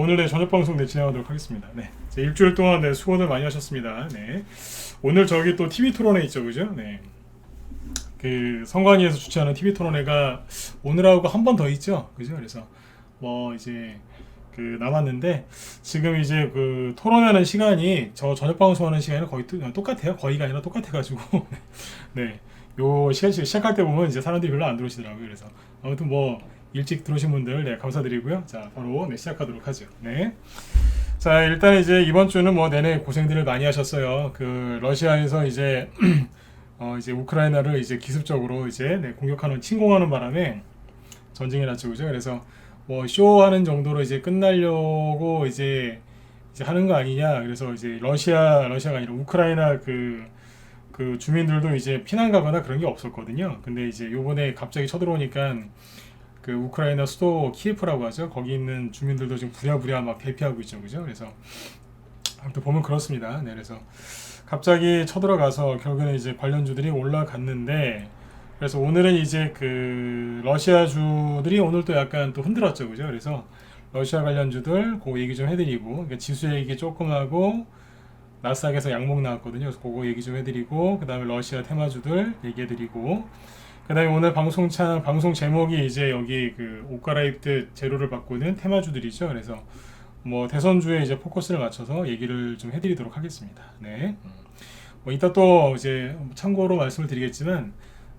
오늘 내 저녁 방송 진행하도록 하겠습니다. 네. 일주일 동안 수고들 많이 하셨습니다. 네. 오늘 저기 또 TV 토론회 있죠, 그죠? 네. 그 성관위에서 주최하는 TV 토론회가 오늘하고 한 번 더 있죠, 그죠? 그래서 뭐 이제 그 남았는데 지금 이제 그 토론하는 시간이 저 저녁 방송하는 시간이랑 거의 똑같아요. 거의가 아니라 똑같아가지고 네. 요 시작할 때 보면 이제 사람들이 별로 안 들어오시더라고요. 그래서 아무튼 뭐 일찍 들어오신 분들 네, 감사드리고요. 자, 바로 네, 시작하도록 하죠. 네. 자, 일단 이제 이번 주는 뭐 내내 고생들을 많이 하셨어요. 그 러시아에서 이제 이제 우크라이나를 이제 기습적으로 이제 네, 공격하는 침공하는 바람에 전쟁이 났죠, 그죠? 그래서 뭐 쇼하는 정도로 이제 끝나려고 이제 하는 거 아니냐. 그래서 이제 러시아가 아니라 우크라이나 그 주민들도 이제 피난 가거나 그런 게 없었거든요. 근데 이제 요번에 갑자기 쳐들어오니까 그 우크라이나 수도 키예프라고 하죠. 거기 있는 주민들도 지금 부랴부랴 막 대피하고 있죠, 그죠? 그래서 아무튼 보면 그렇습니다. 네, 그래서 갑자기 쳐들어가서 결국에는 이제 관련주들이 올라갔는데, 그래서 오늘은 이제 그 러시아주들이 오늘 또 약간 또 흔들었죠, 그죠? 그래서 러시아 관련주들 그거 얘기 좀 해드리고, 그러니까 지수 얘기 조금 하고 나스닥에서 양목 나왔거든요. 그래서 그거 얘기 좀 해드리고, 그 다음에 러시아 테마주들 얘기해드리고, 그 다음에 오늘 방송 제목이 이제 여기 그 옷 갈아입듯 재료를 바꾸는 테마주들이죠. 그래서 뭐 대선주에 이제 포커스를 맞춰서 얘기를 좀 해드리도록 하겠습니다. 네. 뭐 이따 또 이제 참고로 말씀을 드리겠지만,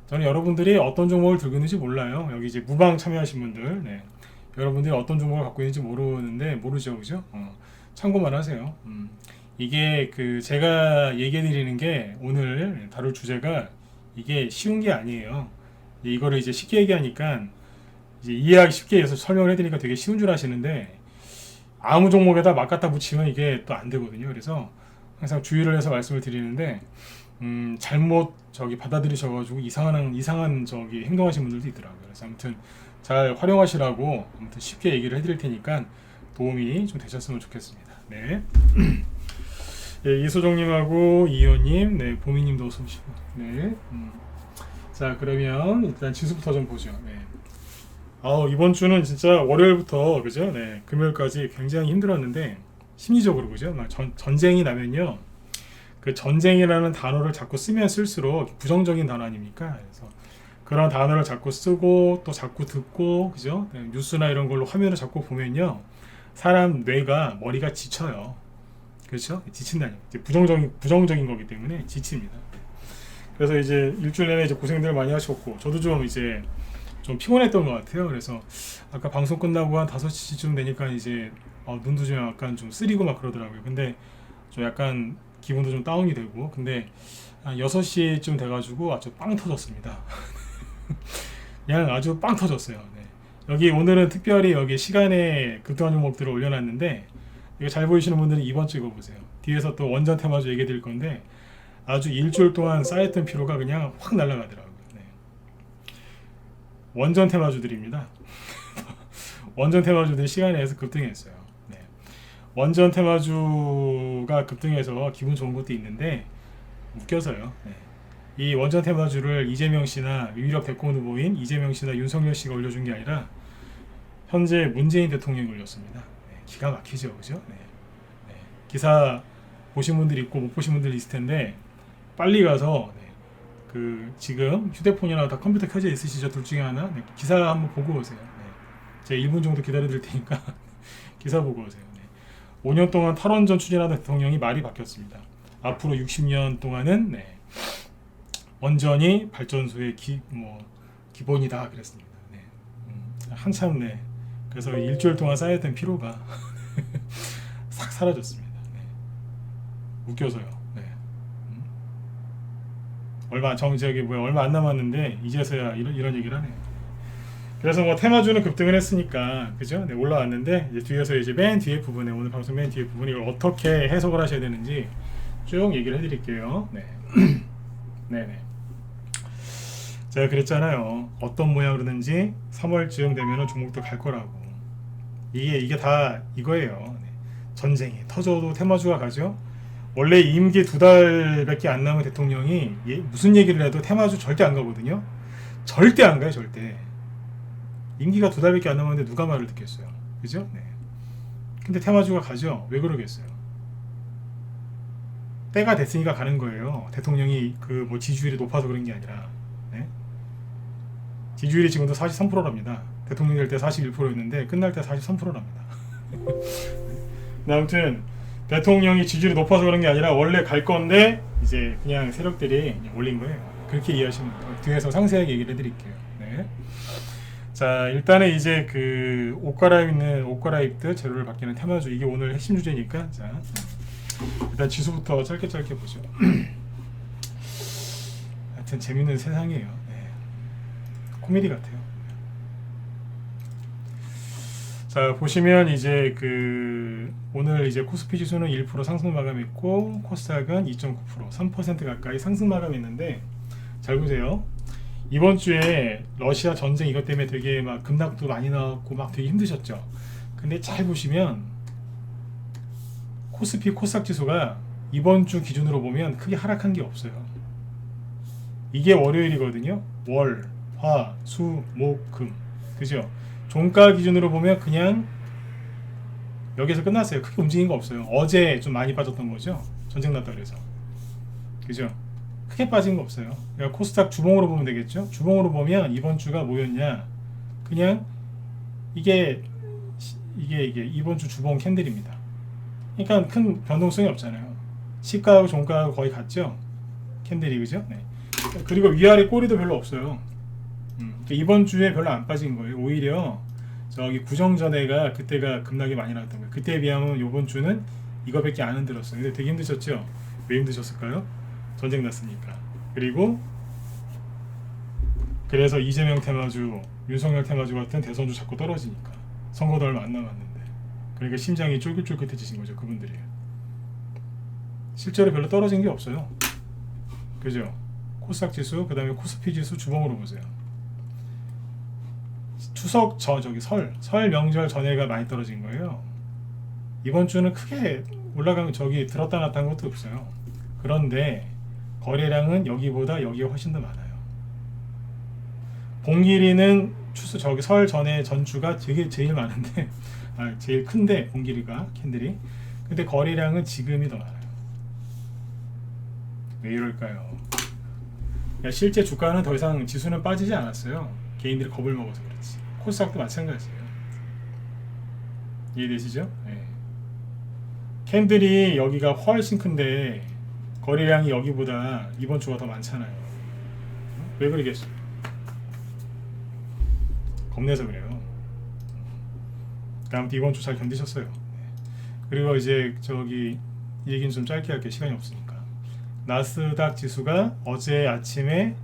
저는 여러분들이 어떤 종목을 들고 있는지 몰라요. 여기 이제 무방 참여하신 분들, 네. 여러분들이 어떤 종목을 갖고 있는지 모르죠, 그죠? 참고만 하세요. 이게 그 제가 얘기해 드리는 게 오늘 다룰 주제가 이게 쉬운 게 아니에요. 이거를 이제 쉽게 얘기하니까 이제 이해하기 쉽게 해서 설명을 해드리니까 되게 쉬운 줄 아시는데 아무 종목에다 막 갖다 붙이면 이게 또 안 되거든요. 그래서 항상 주의를 해서 말씀을 드리는데 잘못 받아들이셔가지고 이상한 행동하신 분들도 있더라고요. 그래서 아무튼 잘 활용하시라고 아무튼 쉽게 얘기를 해드릴 테니까 도움이 좀 되셨으면 좋겠습니다. 네. 네, 이소정님하고 이효님, 네, 보미님도 어서 오시고, 네. 자, 그러면 일단 지수부터 좀 보죠. 네. 이번 주는 진짜 월요일부터 그죠? 네, 금요일까지 굉장히 힘들었는데 심리적으로 그죠? 막 전쟁이 나면요, 그 전쟁이라는 단어를 자꾸 쓰면 쓸수록 부정적인 단어 아닙니까? 그래서 그런 단어를 자꾸 쓰고 또 자꾸 듣고 그죠? 네, 뉴스나 이런 걸로 화면을 자꾸 보면요, 사람 머리가 지쳐요. 그렇죠? 지친다니. 이제 부정적인 거기 때문에 지칩니다. 그래서 이제 일주일 내내 이제 고생들 많이 하셨고, 저도 좀 피곤했던 것 같아요. 그래서 아까 방송 끝나고 한 5시쯤 되니까 이제 눈도 좀 약간 좀 쓰리고 막 그러더라고요. 근데 좀 약간 기분도 좀 다운이 되고, 근데 한 6시쯤 돼가지고 아주 빵 터졌습니다. 그냥 아주 빵 터졌어요. 네. 여기 오늘은 특별히 여기 시간에 급등한 종목들을 올려놨는데, 이거 잘 보이시는 분들은 이번 주 읽어보세요. 뒤에서 또 원전 테마주 얘기 드릴 건데 아주 일주일 동안 쌓였던 피로가 그냥 확 날아가더라고요. 네. 원전 테마주들입니다. 원전 테마주들이 시간에 의해서 급등했어요. 네. 원전 테마주가 급등해서 기분 좋은 것도 있는데 웃겨서요. 네. 이 원전 테마주를 이재명 씨나 유일학 대권 후보인 이재명 씨나 윤석열 씨가 올려준 게 아니라 현재 문재인 대통령이 올렸습니다. 기가 막히죠, 그죠? 네. 네. 기사 보신 분들 있고 못 보신 분들 있을 텐데 빨리 가서 네. 그 지금 휴대폰이나 다 컴퓨터 켜져 있으시죠? 둘 중에 하나. 네. 기사 한번 보고 오세요. 네. 제가 1분 정도 기다려 드릴 테니까 기사 보고 오세요. 네. 5년 동안 탈원전 추진하던 대통령이 말이 바뀌었습니다. 앞으로 60년 동안은 네. 원전이 발전소의 기본이다 그랬습니다. 네. 한참 네. 그래서 일주일 동안 쌓였던 피로가 싹 사라졌습니다. 네. 웃겨서요. 네. 얼마 안 남았는데 이제서야 이런 얘기를 하네요. 그래서 뭐 테마주는 급등을 했으니까 그죠? 네, 올라왔는데 이제 뒤에서 이제 맨 뒤에 부분에 오늘 방송 맨 뒤에 부분에 이걸 어떻게 해석을 하셔야 되는지 쭉 얘기를 해드릴게요. 네. 네네. 제가 그랬잖아요. 어떤 모양으로든지 3월쯤 되면은 종목도 갈 거라고. 이게 다 이거예요. 네. 전쟁이 터져도 테마주가 가죠. 원래 임기 2달밖에 안 남은 대통령이 무슨 얘기를 해도 테마주 절대 안 가거든요. 절대 안 가요, 절대. 임기가 2달밖에 안 남았는데 누가 말을 듣겠어요, 그죠? 네. 근데 테마주가 가죠. 왜 그러겠어요? 때가 됐으니까 가는 거예요. 대통령이 그 뭐 지지율이 높아서 그런 게 아니라. 네? 지지율이 지금도 43%랍니다. 대통령 될 때 41%였는데 끝날 때 43%랍니다. 아무튼 대통령이 지지율이 높아서 그런 게 아니라 원래 갈 건데 이제 그냥 세력들이 올린 거예요. 그렇게 이해하시면 돼요. 뒤에서 상세하게 얘기를 해드릴게요. 네. 자, 일단은 이제 그 옷 갈아입듯 재료를 바뀌는 테마주, 이게 오늘 핵심 주제니까, 자 일단 지수부터 짧게 보죠. 하여튼 재밌는 세상이에요. 네. 코미디 같아요. 자, 보시면 이제 그 오늘 이제 코스피 지수는 1% 상승 마감했고 코스닥은 2.9% 3% 가까이 상승 마감했는데, 잘 보세요. 이번 주에 러시아 전쟁 이것 때문에 되게 막 급락도 많이 나왔고 막 되게 힘드셨죠. 근데 잘 보시면 코스피 코스닥 지수가 이번 주 기준으로 보면 크게 하락한 게 없어요. 이게 월요일이거든요. 월, 화, 수, 목, 금. 그죠? 종가 기준으로 보면 그냥 여기서 끝났어요. 크게 움직인 거 없어요. 어제 좀 많이 빠졌던 거죠. 전쟁 났다 그래서. 그죠? 크게 빠진 거 없어요. 그러니까 코스닥 주봉으로 보면 되겠죠. 주봉으로 보면 이번 주가 뭐였냐, 그냥 이게 이번 주 주봉 캔들입니다. 그러니까 큰 변동성이 없잖아요. 시가하고 종가하고 거의 같죠, 캔들이. 그죠? 네. 그리고 위아래 꼬리도 별로 없어요. 그러니까 이번 주에 별로 안 빠진 거예요. 오히려 저기 구정전에가 그때가 급락이 많이 나왔던 거예요. 그때에 비하면 이번 주는 이거밖에 안 흔들었어요. 근데 되게 힘드셨죠? 왜 힘드셨을까요? 전쟁 났으니까. 그리고 그래서 이재명 테마주, 윤석열 테마주 같은 대선주 자꾸 떨어지니까. 선거도 얼마 안 남았는데. 그러니까 심장이 쫄깃쫄깃해지신 거죠, 그분들이. 실제로 별로 떨어진 게 없어요. 그죠? 코스닥 지수, 그 다음에 코스피 지수 주봉으로 보세요. 추석 설 명절 전에가 많이 떨어진 거예요. 이번 주는 크게 올라간, 들었다 놨다 한 것도 없어요. 그런데 거래량은 여기보다 여기가 훨씬 더 많아요. 봉길이는 설 전에 전주가 되게 제일 많은데 제일 큰데 봉길이가 캔들이. 근데 거래량은 지금이 더 많아요. 왜 이럴까요? 그러니까 실제 주가는 더 이상, 지수는 빠지지 않았어요. 개인들이 겁을 먹어서 그렇지. 코스닥도 마찬가지예요. 이해되시죠? 네. 캔들이 여기가 훨씬 큰데 거래량이 여기보다 이번 주가 더 많잖아요. 왜 그러겠어요? 겁내서 그래요. 아무튼 이번 주 잘 견디셨어요. 그리고 이제 이 얘기는 좀 짧게 할게요. 시간이 없으니까. 나스닥 지수가 어제 아침에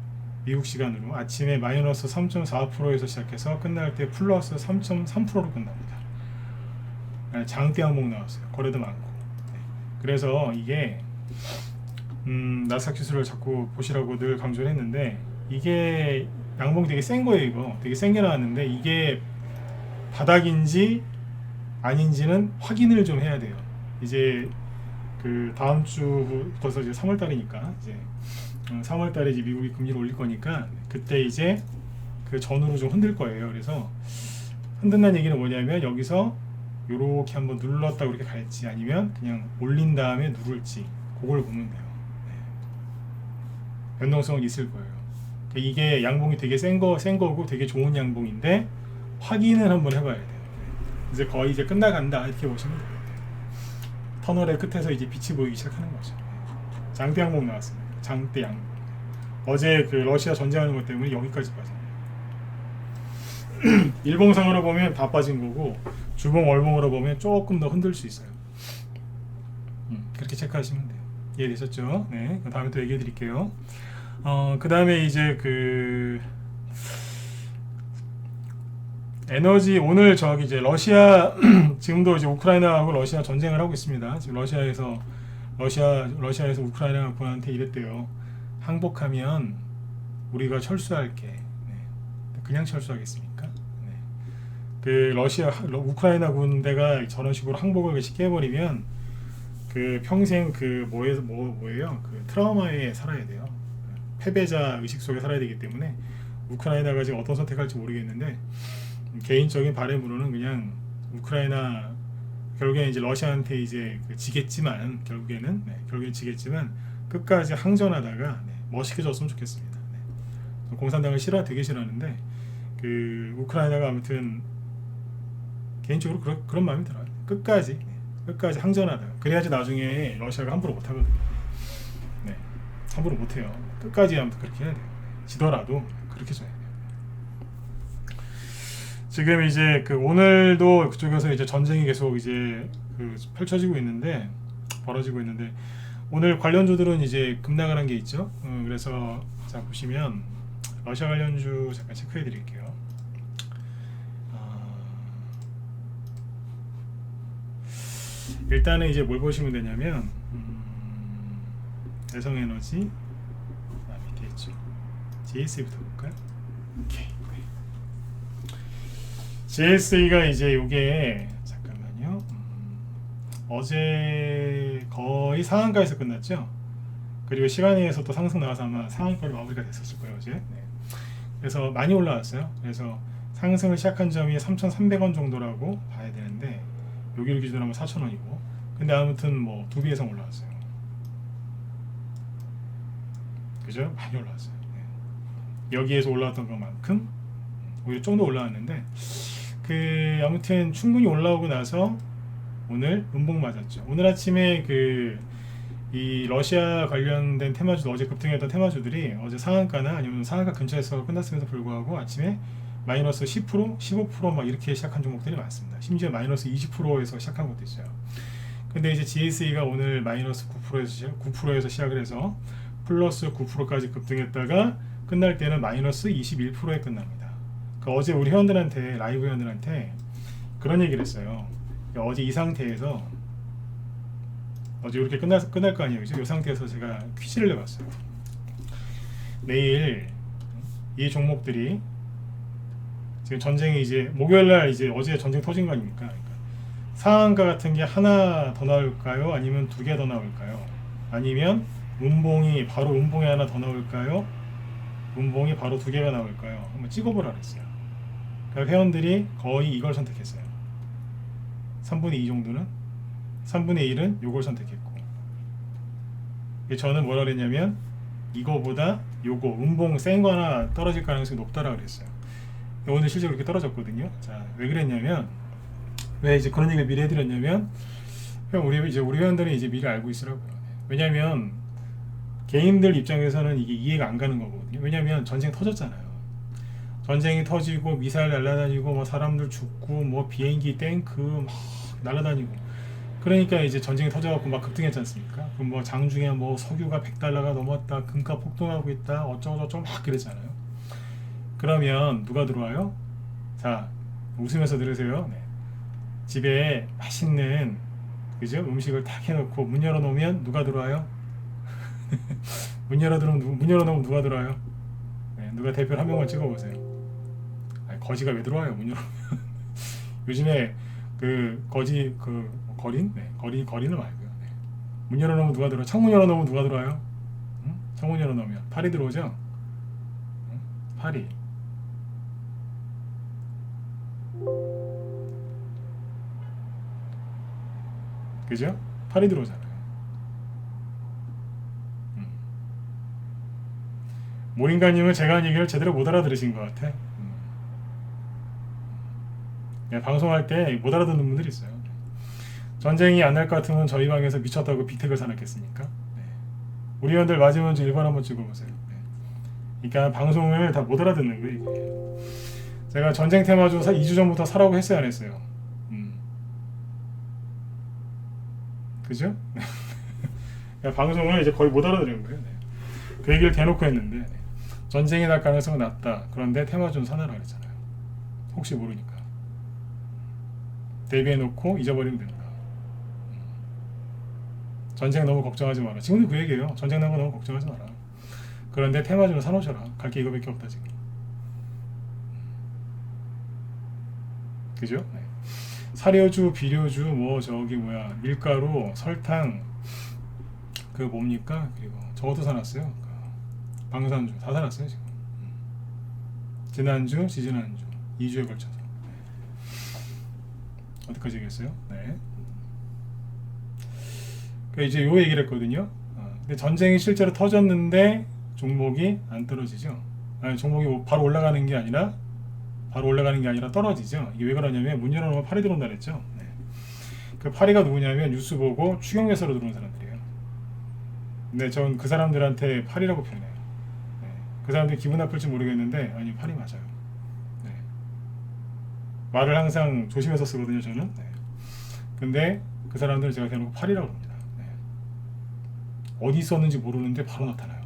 미국 시간으로 아침에 마이너스 3.4%에서 시작해서 끝날 때 플러스 3.3%로 끝납니다. 장대 항목 나왔어요. 거래도 많고. 그래서 이게 나스닥 지수를 자꾸 보시라고 늘 강조를 했는데, 이게 양봉이 되게 센 거예요. 이거 되게 센 게 나왔는데 이게 바닥인지 아닌지는 확인을 좀 해야 돼요. 이제 그 다음 주부터 이제 3월 달이니까 이제 3월 달에 이제 미국이 금리를 올릴 거니까 그때 이제 그 전후로 좀 흔들 거예요. 그래서 흔든다는 얘기는 뭐냐면 여기서 요렇게 한번 눌렀다 그렇게 갈지, 아니면 그냥 올린 다음에 누를지, 그걸 보면 돼요. 네. 변동성은 있을 거예요. 그러니까 이게 양봉이 되게 센 거고 되게 좋은 양봉인데 확인을 한번 해봐야 돼요. 네. 이제 거의 이제 끝나간다 이렇게 보시면 돼요. 터널의 끝에서 이제 빛이 보이기 시작하는 거죠. 네. 장대 양봉 나왔습니다. 장대 양봉. 어제 그 러시아 전쟁하는 것 때문에 여기까지 빠졌네요. 일봉상으로 보면 다 빠진 거고 주봉 월봉으로 보면 조금 더 흔들 수 있어요. 그렇게 체크하시면 돼요. 이해되셨죠? 네. 그 다음에 또 얘기해 드릴게요. 그 다음에 이제 그 에너지, 오늘 이제 러시아 지금도 이제 우크라이나하고 러시아 전쟁을 하고 있습니다. 지금 러시아에서 우크라이나군한테 이랬대요. 항복하면 우리가 철수할게. 네. 그냥 철수하겠습니까? 네. 그 우크라이나 군대가 저런 식으로 항복을 쉽게 해버리면 그 평생 그 뭐예요? 그 트라우마에 살아야 돼요. 패배자 의식 속에 살아야 되기 때문에 우크라이나가 지금 어떤 선택할지 모르겠는데, 개인적인 바람으로는 그냥 우크라이나 결국에 이제 러시아한테 이제 지겠지만 결국엔 지겠지만 끝까지 항전하다가 멋있게 졌으면 좋겠습니다. 공산당을 되게 싫어하는데 그 우크라이나가 아무튼 개인적으로 그런 마음이 들어요. 끝까지 항전하다. 그래야지 나중에 러시아가 함부로 못하거든요. 함부로 못해요. 끝까지 아무튼 그렇게 해야 돼요. 지더라도 그렇게 져야 돼요. 지금 이제 오늘도 그쪽에서 이제 전쟁이 계속 이제 펼쳐지고 있는데 벌어지고 있는데 오늘 관련주들은 이제 급락을 한 게 있죠. 그래서 자 보시면 러시아 관련주 잠깐 체크해 드릴게요. 일단은 이제 뭘 보시면 되냐면 대성에너지 밑에 있죠. GSA부터 볼까요? 오케이. GSA가 이제 요게 잠깐만요. 어제 거의 상한가에서 끝났죠. 그리고 시간에 의해서 또 상승 나와서 아마 상한가로 마무리가 됐었을 거예요 어제. 그래서 많이 올라왔어요. 그래서 상승을 시작한 점이 3,300원 정도라고 봐야 되는데 여기를 기준으로 하면 4,000원이고 근데 아무튼 뭐 2배 이상 올라왔어요. 그죠? 많이 올라왔어요. 여기에서 올라왔던 것만큼 오히려 좀 더 올라왔는데 아무튼 충분히 올라오고 나서 오늘 음봉 맞았죠. 오늘 아침에 이 러시아 관련된 테마주 어제 급등했던 테마주들이 어제 상한가나 아니면 상한가 근처에서 끝났음에도 불구하고 아침에 마이너스 10%, 15% 막 이렇게 시작한 종목들이 많습니다. 심지어 마이너스 20%에서 시작한 것도 있어요. 근데 이제 GSA가 오늘 마이너스 9%에서 시작을 해서 플러스 9%까지 급등했다가 끝날 때는 마이너스 21%에 끝납니다. 어제 우리 회원들한테 라이브 회원들한테 그런 얘기를 했어요. 어제 이 상태에서 어제 이렇게 끝날 거 아니에요. 이 상태에서 제가 퀴즈를 내봤어요. 내일 이 종목들이 지금 전쟁이 이제 목요일날 이제 어제 전쟁 터진 거 아닙니까? 그러니까 상한가 같은 게 하나 더 나올까요? 아니면 2개 더 나올까요? 아니면 음봉이 하나 더 나올까요? 음봉이 바로 2개가 나올까요? 한번 찍어보라 그랬어요. 그러니까 회원들이 거의 이걸 선택했어요. 3분의 2 정도는 3분의 1은 요걸 선택했고 저는 뭐라 그랬냐면 이거보다 요거 음봉 센 거 하나 떨어질 가능성이 높다라고 그랬어요. 오늘 실제로 그렇게 떨어졌거든요. 자, 왜 그랬냐면 왜 이제 그런 얘기를 미리 해드렸냐면 우리 회원들이 이제 미리 알고 있으라고요. 왜냐면 개인들 입장에서는 이게 이해가 안 가는 거거든요. 왜냐면 전쟁 터졌잖아요. 전쟁이 터지고 미사일 날아다니고 뭐 사람들 죽고 뭐 비행기 탱크 막 날아다니고 그러니까 이제 전쟁이 터져갖고 막 급등했지 않습니까? 그럼 뭐 장중에 뭐 석유가 $100가 넘었다, 금값 폭등하고 있다, 어쩌고저쩌고 막 그랬잖아요. 그러면 누가 들어와요? 자, 웃으면서 들으세요. 집에 맛있는 그죠? 음식을 딱 해놓고 문 열어놓으면 누가 들어와요? 문 열어놓으면 누가 들어와요? 누가 대표를 한 명만 찍어보세요. 거지가 왜 들어와요? 문 열어놓으면 요즘에 거리는 말고요. 문 열어놓으면 누가 들어와요? 창문 열어놓으면 누가 들어와요? 응? 창문 열어놓으면 파리 들어오죠? 응? 파리. 그죠? 파리 들어오잖아요. 모린가님은 제가 한 얘기를 제대로 못 알아들으신 것 같아. 방송할 때 못 알아듣는 분들이 있어요. 전쟁이 안 날 것 같으면 저희 방에서 미쳤다고 빅텍을 사놨겠습니까? 우리 회원들 맞으면 좀 1번 한번 찍어보세요. 그러니까 방송을 다 못 알아듣는 거예요. 제가 전쟁 테마주 2주 전부터 사라고 했어요, 안 했어요? 그죠? 방송을 이제 거의 못 알아들은 거예요. 그 얘기를 대놓고 했는데 전쟁이 날 가능성은 낮다. 그런데 테마주는 사놔라 그랬잖아요. 혹시 모르니까 대비해놓고 잊어버리면 된다. 전쟁 너무 걱정하지 마라. 지금도 그 얘기예요. 전쟁 난 거 너무 걱정하지 마라. 그런데 테마주는 사놓으셔라. 갈 게 이거밖에 없다 지금. 그죠? 사료주, 비료주, 밀가루, 설탕, 뭡니까? 그리고 저것도 사놨어요. 방산주 다 사놨어요 지금. 지난주, 지지난주 2주에 걸쳐서. 어디까지 얘기했어요? 네. 그 이제 요 얘기를 했거든요. 근데 전쟁이 실제로 터졌는데 종목이 안 떨어지죠. 아니, 종목이 뭐 바로 올라가는 게 아니라 떨어지죠. 이게 왜 그러냐면 문 열어놓으면 팔이 들어온다 그랬죠. 네. 그 파리가 누구냐면 뉴스 보고 추경매수로 들어온 사람들이에요. 근데 전 그 사람들한테 파리라고 표현해요. 네. 그 사람들이 기분 나쁠지 모르겠는데 아니 파리 맞아요. 네. 말을 항상 조심해서 쓰거든요 저는. 네. 근데 그 사람들은 제가 대놓고 파리라고 합니다. 네. 어디 있었는지 모르는데 바로 나타나요.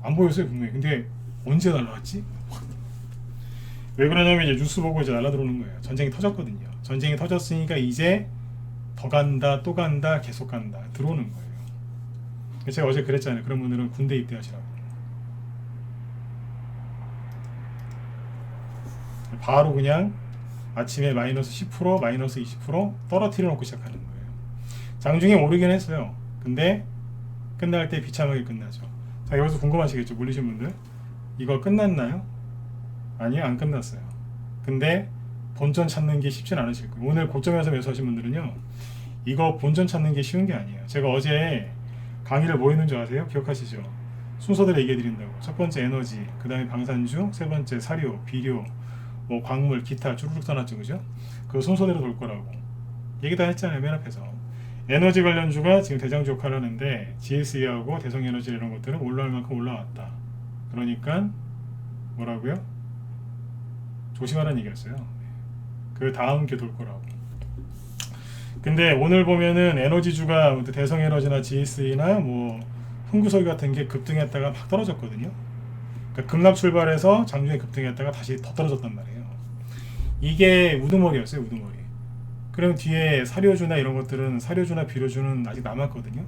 안 보였어요 분명히. 근데 언제 날라왔지? 왜 그러냐면 이제 뉴스 보고 이제 날라들어오는 거예요. 전쟁이 터졌거든요. 전쟁이 터졌으니까 이제 더 간다, 또 간다, 계속 간다 들어오는 거예요. 제가 어제 그랬잖아요. 그런 분들은 군대 입대하시라고. 바로 그냥 아침에 마이너스 10%, 마이너스 20% 떨어뜨려 놓고 시작하는 거예요. 장중에 오르긴 했어요. 근데 끝날 때 비참하게 끝나죠. 자, 여기서 궁금하시겠죠? 물리신 분들. 이거 끝났나요? 아니요, 안 끝났어요. 근데 본전 찾는 게 쉽진 않으실 거예요. 오늘 고점에서 매수하신 분들은요, 이거 본전 찾는 게 쉬운 게 아니에요. 제가 어제 강의를 뭐 했는지 아세요? 기억하시죠? 순서대로 얘기해 드린다고. 첫 번째 에너지, 그 다음에 방산주, 세 번째 사료, 비료, 뭐 광물, 기타 쭈루룩 써놨죠, 그죠? 그 순서대로 돌 거라고 얘기 다 했잖아요, 맨 앞에서. 에너지 관련주가 지금 대장주 역할을 하는데 GSE하고 대성에너지 이런 것들은 올라올 만큼 올라왔다. 그러니까 뭐라고요? 조심하라는 얘기였어요. 그 다음 게 돌 거라고. 근데 오늘 보면은 에너지주가 대성에너지나 GSE나 뭐 흥구석유 같은 게 급등했다가 막 떨어졌거든요. 그러니까 급락 출발해서 장중에 급등했다가 다시 더 떨어졌단 말이에요. 이게 우두머리였어요, 우두머리. 그럼 뒤에 사료주나 이런 것들은, 사료주나 비료주는 아직 남았거든요.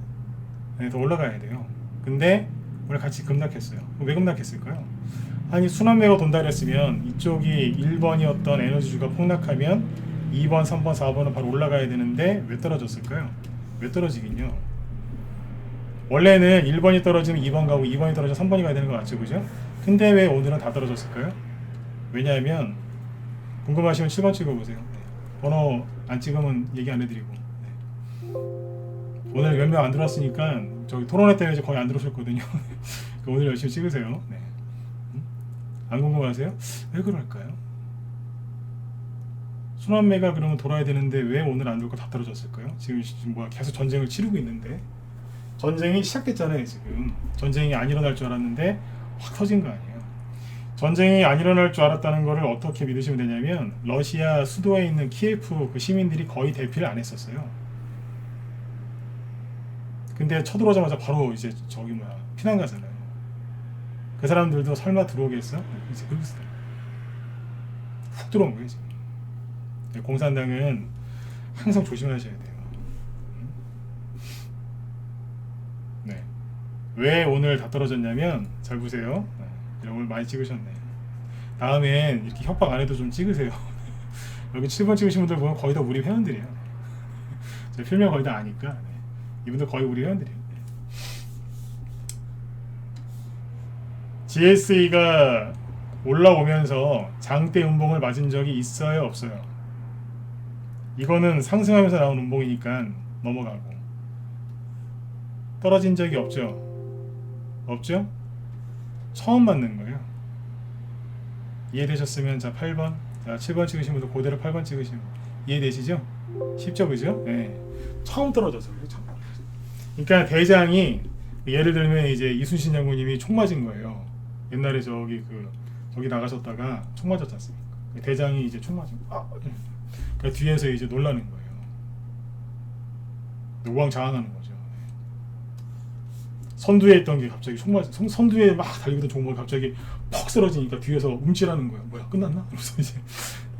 네, 더 올라가야 돼요. 근데 오늘 같이 급락했어요. 왜 급락했을까요? 아니, 순환매가 돈다 그랬으면 이쪽이 1번이었던 에너지주가 폭락하면 2번, 3번, 4번은 바로 올라가야 되는데 왜 떨어졌을까요? 왜 떨어지긴요? 원래는 1번이 떨어지면 2번 가고 2번이 떨어지면 3번이 가야 되는 거 맞죠? 그죠? 근데 왜 오늘은 다 떨어졌을까요? 왜냐하면 궁금하시면 7번 찍어보세요. 네. 번호 안 찍으면 얘기 안 해드리고. 네. 오늘 몇 명 안 들어왔으니까 저기 토론회 때문에 거의 안 들어오셨거든요. 오늘 열심히 찍으세요. 네. 안 궁금하세요? 왜 그럴까요? 순환매가 그러면 돌아야 되는데 왜 오늘 안 돌고 다 떨어졌을까요? 지금 뭐야 계속 전쟁을 치르고 있는데 전쟁이 시작됐잖아요. 지금 전쟁이 안 일어날 줄 알았는데 확 터진 거 아니에요. 전쟁이 안 일어날 줄 알았다는 거를 어떻게 믿으시면 되냐면 러시아 수도에 있는 키예프 그 시민들이 거의 대피를 안 했었어요. 근데 쳐들어오자마자 바로 이제 저기 뭐야 피난 가잖아요. 그 사람들도 설마 들어오겠어? 이제 그러겠어요. 훅 들어온 거예요 지금. 공산당은 항상 조심하셔야 돼요. 네. 왜 오늘 다 떨어졌냐면 잘 보세요. 네. 오늘 많이 찍으셨네. 다음엔 이렇게 협박 안 해도 좀 찍으세요. 여기 7번 찍으신 분들 보면 거의 다 우리 회원들이에요. 제가 필명 거의 다 아니까. 네. 이분들 거의 우리 회원들이에요. 네. GSE가 올라오면서 장대 음봉을 맞은 적이 있어요, 없어요? 이거는 상승하면서 나온 음봉이니까 넘어가고. 떨어진 적이 없죠? 없죠? 처음 맞는 거예요. 이해되셨으면 자 8번, 자 7번 찍으신 분들 그대로 8번 찍으시면 이해되시죠? 쉽죠, 그죠? 네. 처음 떨어졌어요. 처음. 그러니까 대장이 예를 들면 이제 이순신 장군님이 총 맞은 거예요. 옛날에 저기 나가셨다가 총 맞았지 않습니까? 대장이 이제 총 맞은 거. 그러니까 뒤에서 이제 놀라는 거예요. 우왕좌왕하는 거죠. 선두에 있던 게 갑자기 총 맞, 선두에 막 달리던 종목이 갑자기 퍽 쓰러지니까 뒤에서 움찔하는 거예요. 뭐야 끝났나? 그래서 이제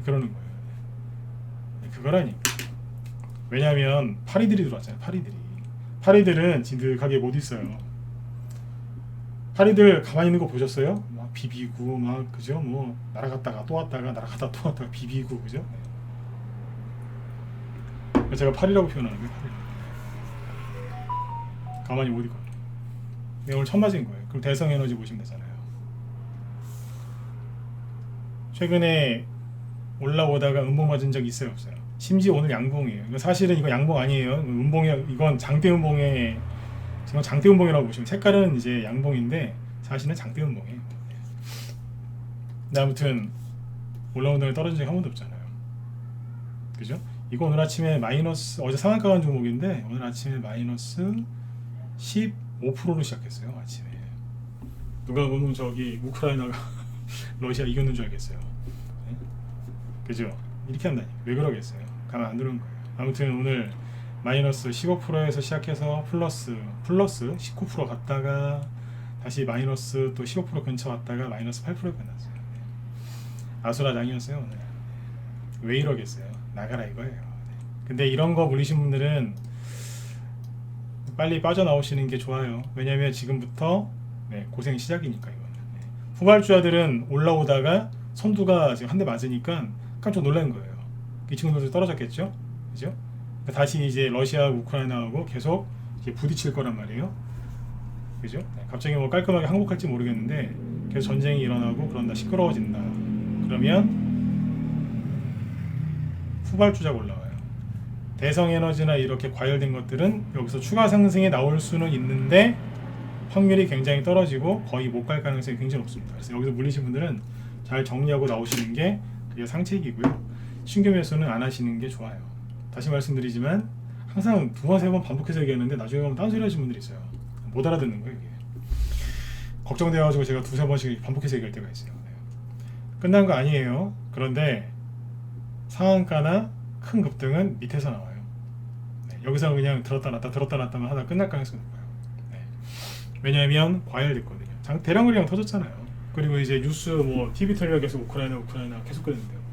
그러는 거예요. 그거라니까. 왜냐하면 파리들이 들어왔잖아요. 파리들은 진득하게 못 있어요. 파리들 가만히 있는 거 보셨어요? 막 비비고 막 그죠? 뭐 날아갔다가 또 왔다가 날아갔다 또 왔다가 비비고 그죠? 제가 파리라고 표현하는 거예요. 가만히 못 있고. 네, 오늘 처음 맞은 거예요. 그럼 대성에너지 보시면 되잖아요. 최근에 올라오다가 음봉 맞은 적 있어요, 없어요? 심지어 오늘 양봉이에요. 이거 사실은 이거 양봉 아니에요. 음봉이 이건 장대 음봉에 지금 장대 음봉이라고 보시면 색깔은 이제 양봉인데 사실은 장대 음봉이에요. 근데 아무튼 올라온 다음에 떨어진 적이 한 번도 없잖아요. 그죠? 이거 오늘 아침에 마이너스 어제 상한가 간 종목인데 오늘 아침에 마이너스 15%로 시작했어요. 아침에 누가 보면 저기 우크라이나가 러시아 이겼는 줄 알겠어요. 네? 그죠? 이렇게 한다니 왜 그러겠어요? 가만 안 두는 거예요. 아무튼 오늘 마이너스 15%에서 시작해서 플러스 19% 갔다가 다시 마이너스 또 15% 근처 갔다가 마이너스 8%에 끝났어요. 네. 아수라장이었어요 오늘. 왜 이러겠어요? 나가라 이거예요. 네. 근데 이런 거 물리신 분들은 빨리 빠져나오시는 게 좋아요. 왜냐면 지금부터 네, 고생 시작이니까 이거는. 네. 후발주자들은 올라오다가 선두가 지금 한 대 맞으니까 깜짝 놀란 거예요. 이 친구들도 떨어졌겠죠? 그죠? 다시 이제 러시아, 우크라이나하고 계속 이제 부딪힐 거란 말이에요. 그죠? 네, 갑자기 뭐 깔끔하게 항복할지 모르겠는데 계속 전쟁이 일어나고 그런다, 시끄러워진다. 그러면 후발주자가 올라와요. 대성에너지나 이렇게 과열된 것들은 여기서 추가 상승에 나올 수는 있는데 확률이 굉장히 떨어지고 거의 못 갈 가능성이 굉장히 높습니다. 그래서 여기서 물리신 분들은 잘 정리하고 나오시는 게 그게 상책이고요. 신규 매수는 안 하시는 게 좋아요. 다시 말씀드리지만 항상 두 번, 세 번 반복해서 얘기하는데 나중에 가면 딴소리 하시는 분들이 있어요. 못 알아듣는 거예요. 이게. 걱정돼가지고 제가 두세 번씩 반복해서 얘기할 때가 있어요. 네. 끝난 거 아니에요. 그런데 상한가나 큰 급등은 밑에서 나와요. 네. 여기서 그냥 들었다 놨다만 하다 끝날 가능성이 높아요. 네. 왜냐하면 과열됐거든요. 대량 거래량 터졌잖아요. 그리고 이제 뉴스 뭐 TV 털리가 계속 우크라이나 계속 그랬는데요.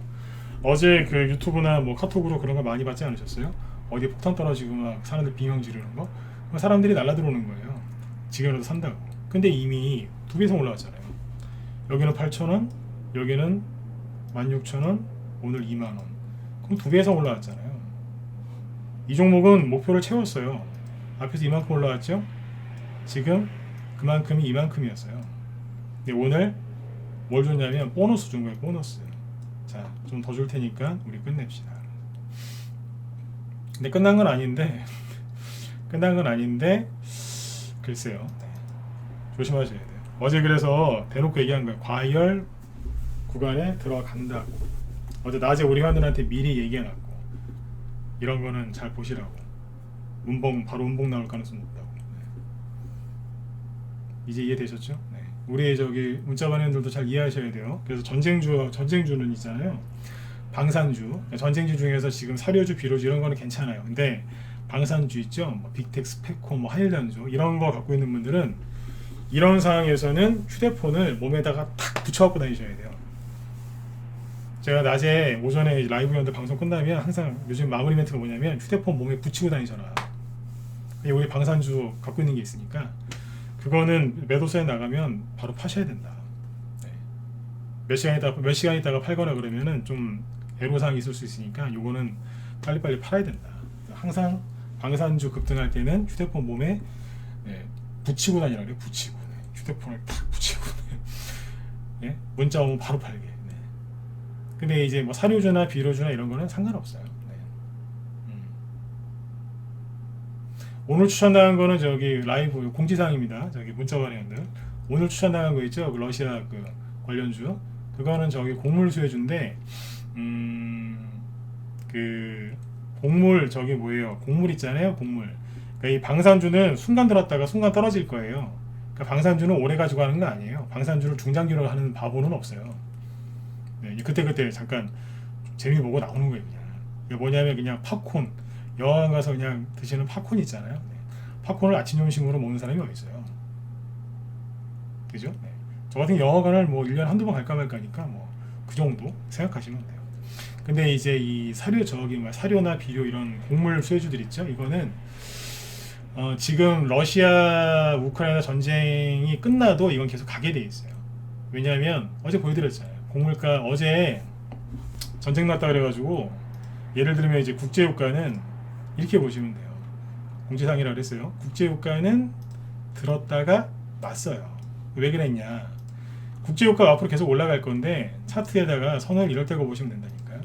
어제 그 유튜브나 뭐 카톡으로 그런 거 많이 받지 않으셨어요? 어디 폭탄 떨어지고 막 사람들 비명 지르는 거? 사람들이 날라 들어오는 거예요. 지금이라도 산다고. 근데 이미 2배 이상 올라왔잖아요. 여기는 8,000원, 여기는 16,000원, 오늘 2만원. 그럼 2배 이상 올라왔잖아요. 이 종목은 목표를 채웠어요. 앞에서 이만큼 올라왔죠? 지금 그만큼이 이만큼이었어요. 근데 오늘 뭘 줬냐면 보너스 준 거예요. 보너스. 자, 좀 더 줄 테니까 우리 끝냅시다. 근데 끝난 건 아닌데 글쎄요. 네. 조심하셔야 돼요. 어제 그래서 대놓고 얘기한 거예요. 과열 구간에 들어간다고. 어제 낮에 우리 회원들한테 미리 얘기해놨고 이런 거는 잘 보시라고. 바로 음봉 나올 가능성이 높다고. 네. 이제 이해되셨죠? 네. 우리 저기 문자반원들도 잘 이해하셔야 돼요. 그래서 전쟁주는 있잖아요. 방산주, 전쟁주 중에서 지금 사료주, 비료주 이런 거는 괜찮아요. 근데 방산주 있죠, 뭐 빅텍스, 페코, 뭐 한일단주 이런 거 갖고 있는 분들은 이런 상황에서는 휴대폰을 몸에다가 탁 붙여갖고 다니셔야 돼요. 제가 낮에 오전에 라이브 연대 방송 끝나면 항상 요즘 마무리 멘트가 뭐냐면 휴대폰 몸에 붙이고 다니셔라. 우리 방산주 갖고 있는 게 있으니까. 그거는 매도세에 나가면 바로 파셔야 된다. 네. 몇 시간 있다가 팔거나 그러면은 좀 애로사항이 있을 수 있으니까 요거는 빨리빨리 팔아야 된다. 항상 방산주 급등할 때는 휴대폰 몸에 네, 붙이고 다니라 그래요. 붙이고. 네. 휴대폰을 탁 붙이고. 네. 문자 오면 바로 팔게. 네. 근데 이제 뭐 사료주나 비료주나 이런 거는 상관없어요. 오늘 추천당한 거는 저기 라이브 공지사항입니다. 저기 문자반응들 오늘 추천당한 거 있죠? 그 러시아 그 관련주 그거는 저기 곡물 수혜주인데 그 곡물 저기 뭐예요? 곡물 있잖아요. 곡물. 그러니까 이 방산주는 순간 들었다가 순간 떨어질 거예요. 그러니까 방산주는 오래 가지고 하는 거 아니에요. 방산주를 중장기로 하는 바보는 없어요. 네, 그때 잠깐 재미 보고 나오는 거예요. 그냥. 이게 뭐냐면 그냥 팝콘. 영화관 가서 그냥 드시는 팝콘 있잖아요. 네. 팝콘을 아침 점심으로 먹는 사람이 어디 있어요? 그죠? 네. 저 같은 영화관을 뭐 1년에 한두 번 갈까 말까니까 뭐 그 정도 생각하시면 돼요. 근데 이제 이 사료나 비료 이런 곡물 수혜주들 있죠? 이거는 지금 러시아 우크라이나 전쟁이 끝나도 이건 계속 가게 돼 있어요. 왜냐하면 어제 보여드렸잖아요. 곡물가 어제 전쟁 났다 그래가지고 예를 들면 이제 국제유가는 이렇게 보시면 돼요. 공지사항이라고 그랬어요. 국제유가는 들었다가 놨어요. 왜 그랬냐? 국제유가가 앞으로 계속 올라갈 건데 차트에다가 선을 이럴 때고 보시면 된다니까요.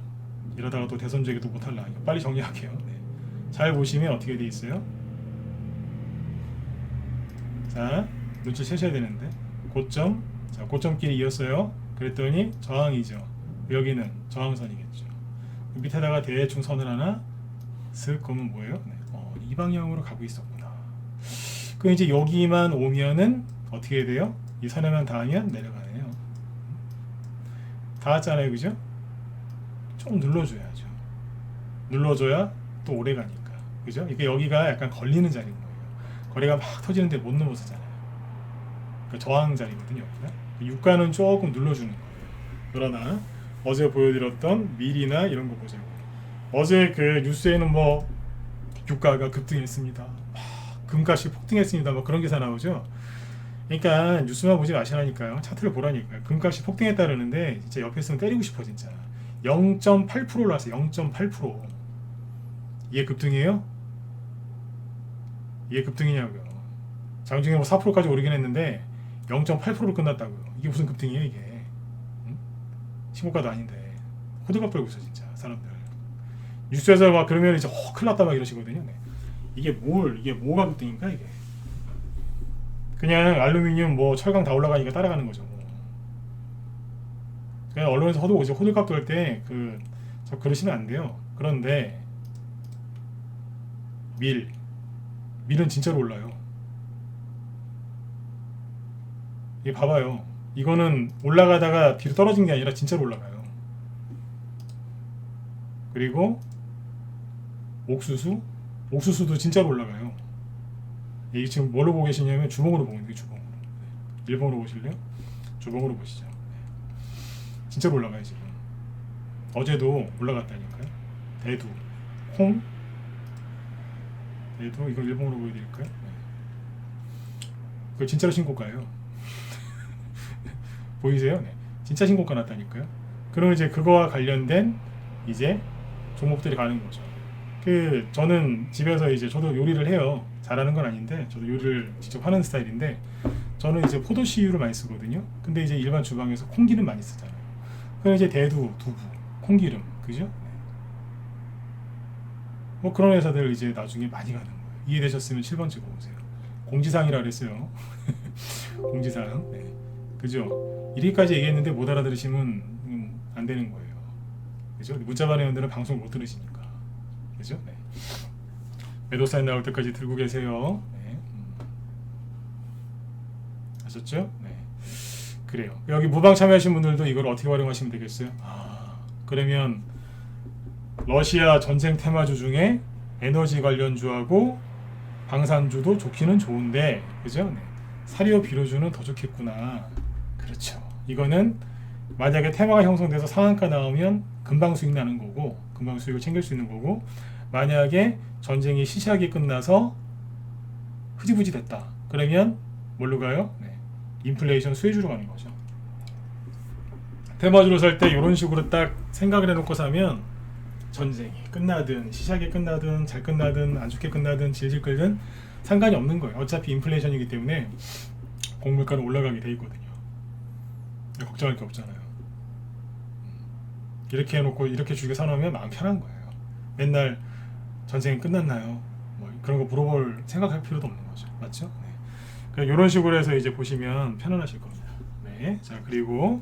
이러다가 또 대선 주기도 못할라. 빨리 정리할게요. 네. 잘 보시면 어떻게 돼 있어요? 자, 눈치 채셔야 되는데 고점, 자 고점끼리 이었어요. 그랬더니 저항이죠. 여기는 저항선이겠죠. 밑에다가 대충 선을 하나 슥 그으면 뭐예요? 네. 이 방향으로 가고 있었구나. 그 이제 여기만 오면은 어떻게 돼요? 이 선에만 닿으면 내려가네요. 닿았잖아요, 그죠? 좀 눌러줘야죠. 눌러줘야 또 오래 가니까, 그죠? 이게 여기가 약간 걸리는 자리인 거예요. 거래가 막 터지는데 못 넘어서잖아요. 그러니까 저항 자리거든요, 여기가. 유가는 조금 눌러주는 거예요. 그러나 어제 보여드렸던 밀이나 이런 거 보자고. 어제 그 뉴스에는 뭐 유가가 급등했습니다. 금값이 폭등했습니다. 뭐 그런 기사 나오죠. 그러니까 뉴스만 보지 마시라니까요. 차트를 보라니까요. 금값이 폭등했다 그러는데 진짜 옆에 있으면 때리고 싶어 진짜. 0.8% 올랐어요. 0.8%. 이게 급등이에요? 이게 급등이냐고요. 장중에 뭐 4%까지 오르긴 했는데 0.8%로 끝났다고요. 이게 무슨 급등이에요 이게. 응? 신고가도 아닌데 호들갑 떨고 있어 진짜 사람들. 뉴스에서 막 그러면 이제 큰일 났다 막 이러시거든요. 네. 이게 뭐가 급등인가 이게. 그냥 알루미늄 뭐 철강 다 올라가니까 따라가는 거죠. 그냥 언론에서 호들갑 떨 때 저 그러시면 안 돼요. 그런데 밀은 진짜로 올라요. 이 봐봐요. 이거는 올라가다가 뒤로 떨어진 게 아니라 진짜로 올라가요. 그리고 옥수수도 진짜로 올라가요. 이게 지금 뭘로 보고 계시냐면 주봉으로 보고 있는 게 주봉으로. 일봉으로 보실래요? 주봉으로 보시죠. 진짜로 올라가요 지금. 어제도 올라갔다니까요. 대두, 콩, 대두 이걸 일봉으로 보여드릴까요? 그거 진짜로 신고가예요. 보이세요? 네. 진짜 신고가 났다니까요. 그럼 이제 그거와 관련된 이제 종목들이 가는 거죠. 저는 집에서 이제 저도 요리를 해요. 잘하는 건 아닌데 저도 요리를 직접 하는 스타일인데 저는 이제 포도씨유를 많이 쓰거든요. 근데 이제 일반 주방에서 콩기름 많이 쓰잖아요. 그럼 이제 대두, 두부, 콩기름, 그죠? 뭐 그런 회사들 이제 나중에 많이 가는 거예요. 이해되셨으면 7번 찍어보세요. 공지사항이라 그랬어요. 공지사항. 네. 그죠? 이렇게까지 얘기했는데 못 알아들으시면 안 되는 거예요. 그죠? 문자반 회원들은 방송 못 들으시니까. 그죠? 네. 매도 사인 나올 때까지 들고 계세요. 네. 아셨죠? 네. 그래요. 여기 무방 참여하신 분들도 이걸 어떻게 활용하시면 되겠어요? 그러면 러시아 전쟁 테마주 중에 에너지 관련주하고 방산주도 좋기는 좋은데, 그죠? 네. 사료 비료주는 더 좋겠구나. 그렇죠. 이거는 만약에 테마가 형성돼서 상한가 나오면 금방 수익 나는 거고, 금방 수익을 챙길 수 있는 거고, 만약에 전쟁이 시시하게 끝나서 흐지부지 됐다. 그러면 뭘로 가요? 네. 인플레이션 수혜주로 가는 거죠. 테마주로 살 때 이런 식으로 딱 생각을 해놓고 사면 전쟁이 끝나든 시시하게 끝나든 잘 끝나든 안 좋게 끝나든 질질 끌든 상관이 없는 거예요. 어차피 인플레이션이기 때문에 곡물가는 올라가게 돼 있거든요. 걱정할 게 없잖아요. 이렇게 해놓고 이렇게 주게 사놓으면 마음 편한 거예요. 맨날 전쟁이 끝났나요? 뭐 그런 거 물어볼 생각할 필요도 없는 거죠. 맞죠? 네. 그러니까 이런 식으로 해서 이제 보시면 편안하실 겁니다. 네. 자, 그리고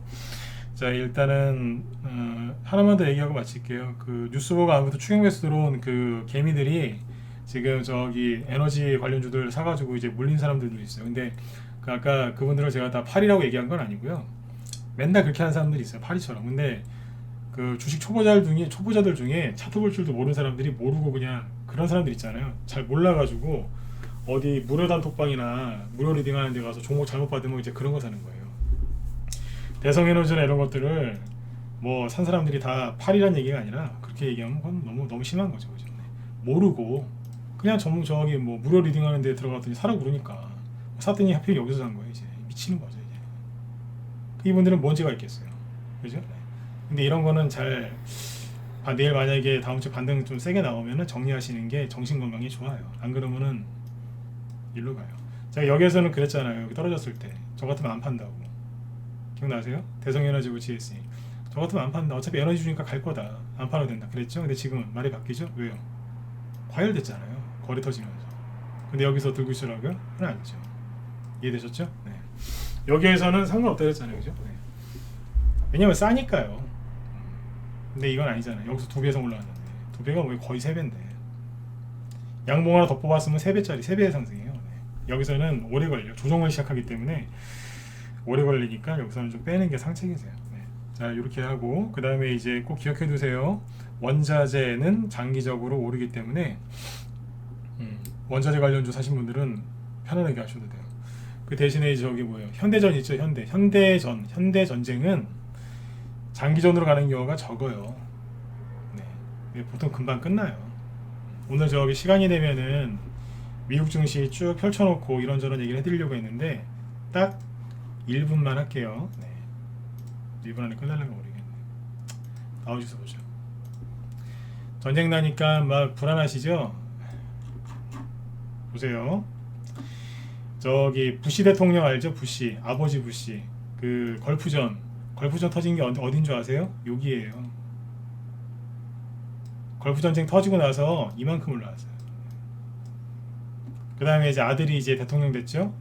자, 일단은 하나만 더 얘기하고 마칠게요. 그 뉴스 보고 아무튼 추격 매수 들어온 그 개미들이 지금 저기 에너지 관련주들 사가지고 이제 물린 사람들도 있어요. 근데 아까 그분들을 제가 다 팔이라고 얘기한 건 아니고요. 맨날 그렇게 하는 사람들이 있어요. 팔이처럼. 근데 그 주식 초보자들 중에 차트 볼 줄도 모르는 사람들이 모르고 그냥 그런 사람들 있잖아요. 잘 몰라가지고 어디 무료 단톡방이나 무료 리딩 하는 데 가서 종목 잘못 받으면 이제 그런 거 사는 거예요. 대성에너지나 이런 것들을 뭐 산 사람들이 다 팔이란 얘기가 아니라 그렇게 얘기하면 그건 너무 심한 거죠. 그죠? 모르고 그냥 저기 뭐 무료 리딩 하는 데 들어갔더니 사라고 그러니까 샀더니 하필 여기서 산 거예요. 이제 미치는 거죠. 이제 이분들은 뭔지가 있겠어요. 그죠? 근데 이런 거는 잘 내일 만약에 다음 주 반등 좀 세게 나오면은 정리하시는 게 정신 건강에 좋아요. 안 그러면은 일로 가요. 제가 여기에서는 그랬잖아요. 여기 떨어졌을 때 저 같으면 안 판다고. 기억나세요? 대성에너지고 GSE 저 같으면 안 판다. 어차피 에너지 주니까 갈 거다. 안 팔아도 된다 그랬죠. 근데 지금은 말이 바뀌죠. 왜요? 과열됐잖아요. 거래 터지면서. 근데 여기서 들고 있으라고요? 그건 아니죠. 이해되셨죠? 네. 여기에서는 상관없다 그랬잖아요. 그죠? 네. 왜냐면 싸니까요. 근데 이건 아니잖아요. 여기서 2배 이상 올라왔는데 2배가 뭐 거의 3배인데 양봉 하나 더 뽑았으면 3배짜리 3배의 상승이에요. 네. 여기서는 오래 걸려. 조정을 시작하기 때문에 오래 걸리니까 여기서는 좀 빼는 게 상책이세요. 네. 자 이렇게 하고 그 다음에 이제 꼭 기억해 두세요. 원자재는 장기적으로 오르기 때문에 원자재 관련주 사신 분들은 편안하게 하셔도 돼요. 그 대신에 저기 뭐예요? 현대전 있죠. 현대전쟁은 장기전으로 가는 경우가 적어요. 네. 보통 금방 끝나요. 오늘 저기 시간이 되면은 미국 증시 쭉 펼쳐놓고 이런저런 얘기를 해드리려고 했는데 딱 1분만 할게요. 네. 1분 안에 끝날려면 모르겠네. 나오셔서 보죠. 전쟁 나니까 막 불안하시죠? 보세요. 저기 부시 대통령 알죠? 부시 아버지 부시 그 걸프전 터진 게 어딘 줄 아세요? 여기에요. 걸프 전쟁 터지고 나서 이만큼 올라왔어요. 그 다음에 이제 아들이 이제 대통령 됐죠.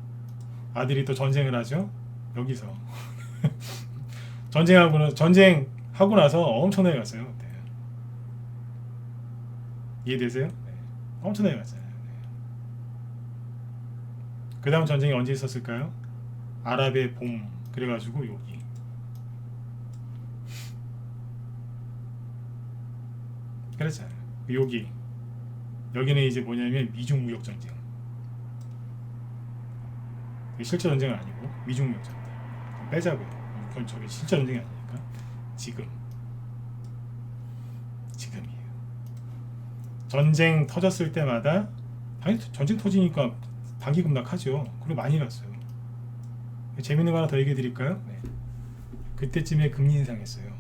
아들이 또 전쟁을 하죠. 여기서 전쟁하고 나서 엄청나게 갔어요. 네. 이해되세요? 네. 엄청나게 갔잖아요. 네. 그 다음 전쟁이 언제 있었을까요? 아랍의 봄 그래가지고 여기 그랬잖아요. 여기는 이제 뭐냐면 미중 무역 전쟁. 실제 전쟁은 아니고 미중 무역 전쟁. 빼자고요. 그건 저게 실제 전쟁이 아니니까 지금이에요. 전쟁 터졌을 때마다 당연히 전쟁 터지니까 단기 급락하죠. 그리고 많이 갔어요. 재밌는 거 하나 더 얘기해 드릴까요? 네. 그때쯤에 금리 인상했어요.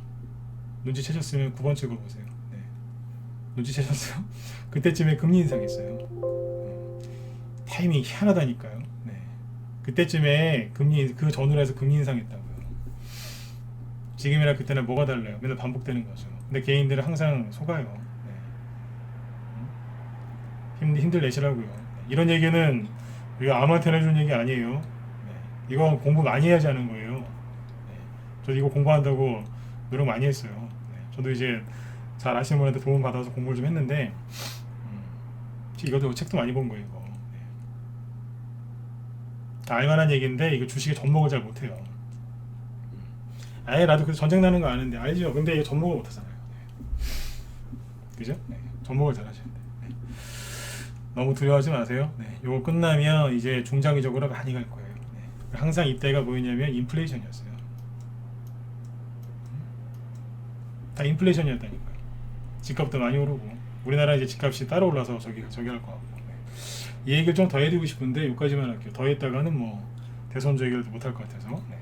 눈치채셨으면 9번째 거 보세요. 네. 눈치채셨어요? 그때쯤에 금리 인상했어요. 타이밍이 희한하다니까요. 네. 그때쯤에 그 전후로 해서 금리 인상했다고요. 지금이랑 그때는 뭐가 달라요? 맨날 반복되는 거죠. 근데 개인들은 항상 속아요. 네. 힘들 내시라고요. 이런 얘기는 이거 아무한테나 해주는 얘기 아니에요. 네. 이건 공부 많이 해야지 하는 거예요. 네. 저도 이거 공부한다고 노력 많이 했어요. 네. 저도 이제 잘 아시는 분한테 도움 받아서 공부를 좀 했는데 이것도 책도 많이 본 거예요. 이거. 네. 다 알만한 얘기인데 이거 주식에 접목을 잘 못해요. 아예 나도 그 전쟁 나는 거 아는데 알죠. 근데 이거 접목을 못하잖아요. 네. 그죠? 네. 접목을 잘 하셔야 돼. 네. 너무 두려워하지 마세요. 네. 요거 끝나면 이제 중장기적으로 많이 갈 거예요. 네. 항상 이때가 뭐였냐면 인플레이션이었어요. 다 인플레이션이었다니까요. 집값도 많이 오르고 우리나라 이제 집값이 따라 올라서 저기 할 것 같고. 네. 이 얘기를 좀 더 해드리고 싶은데 여기까지만 할게요. 더 했다가는 뭐 대선주 얘기를 못 할 것 같아서. 네.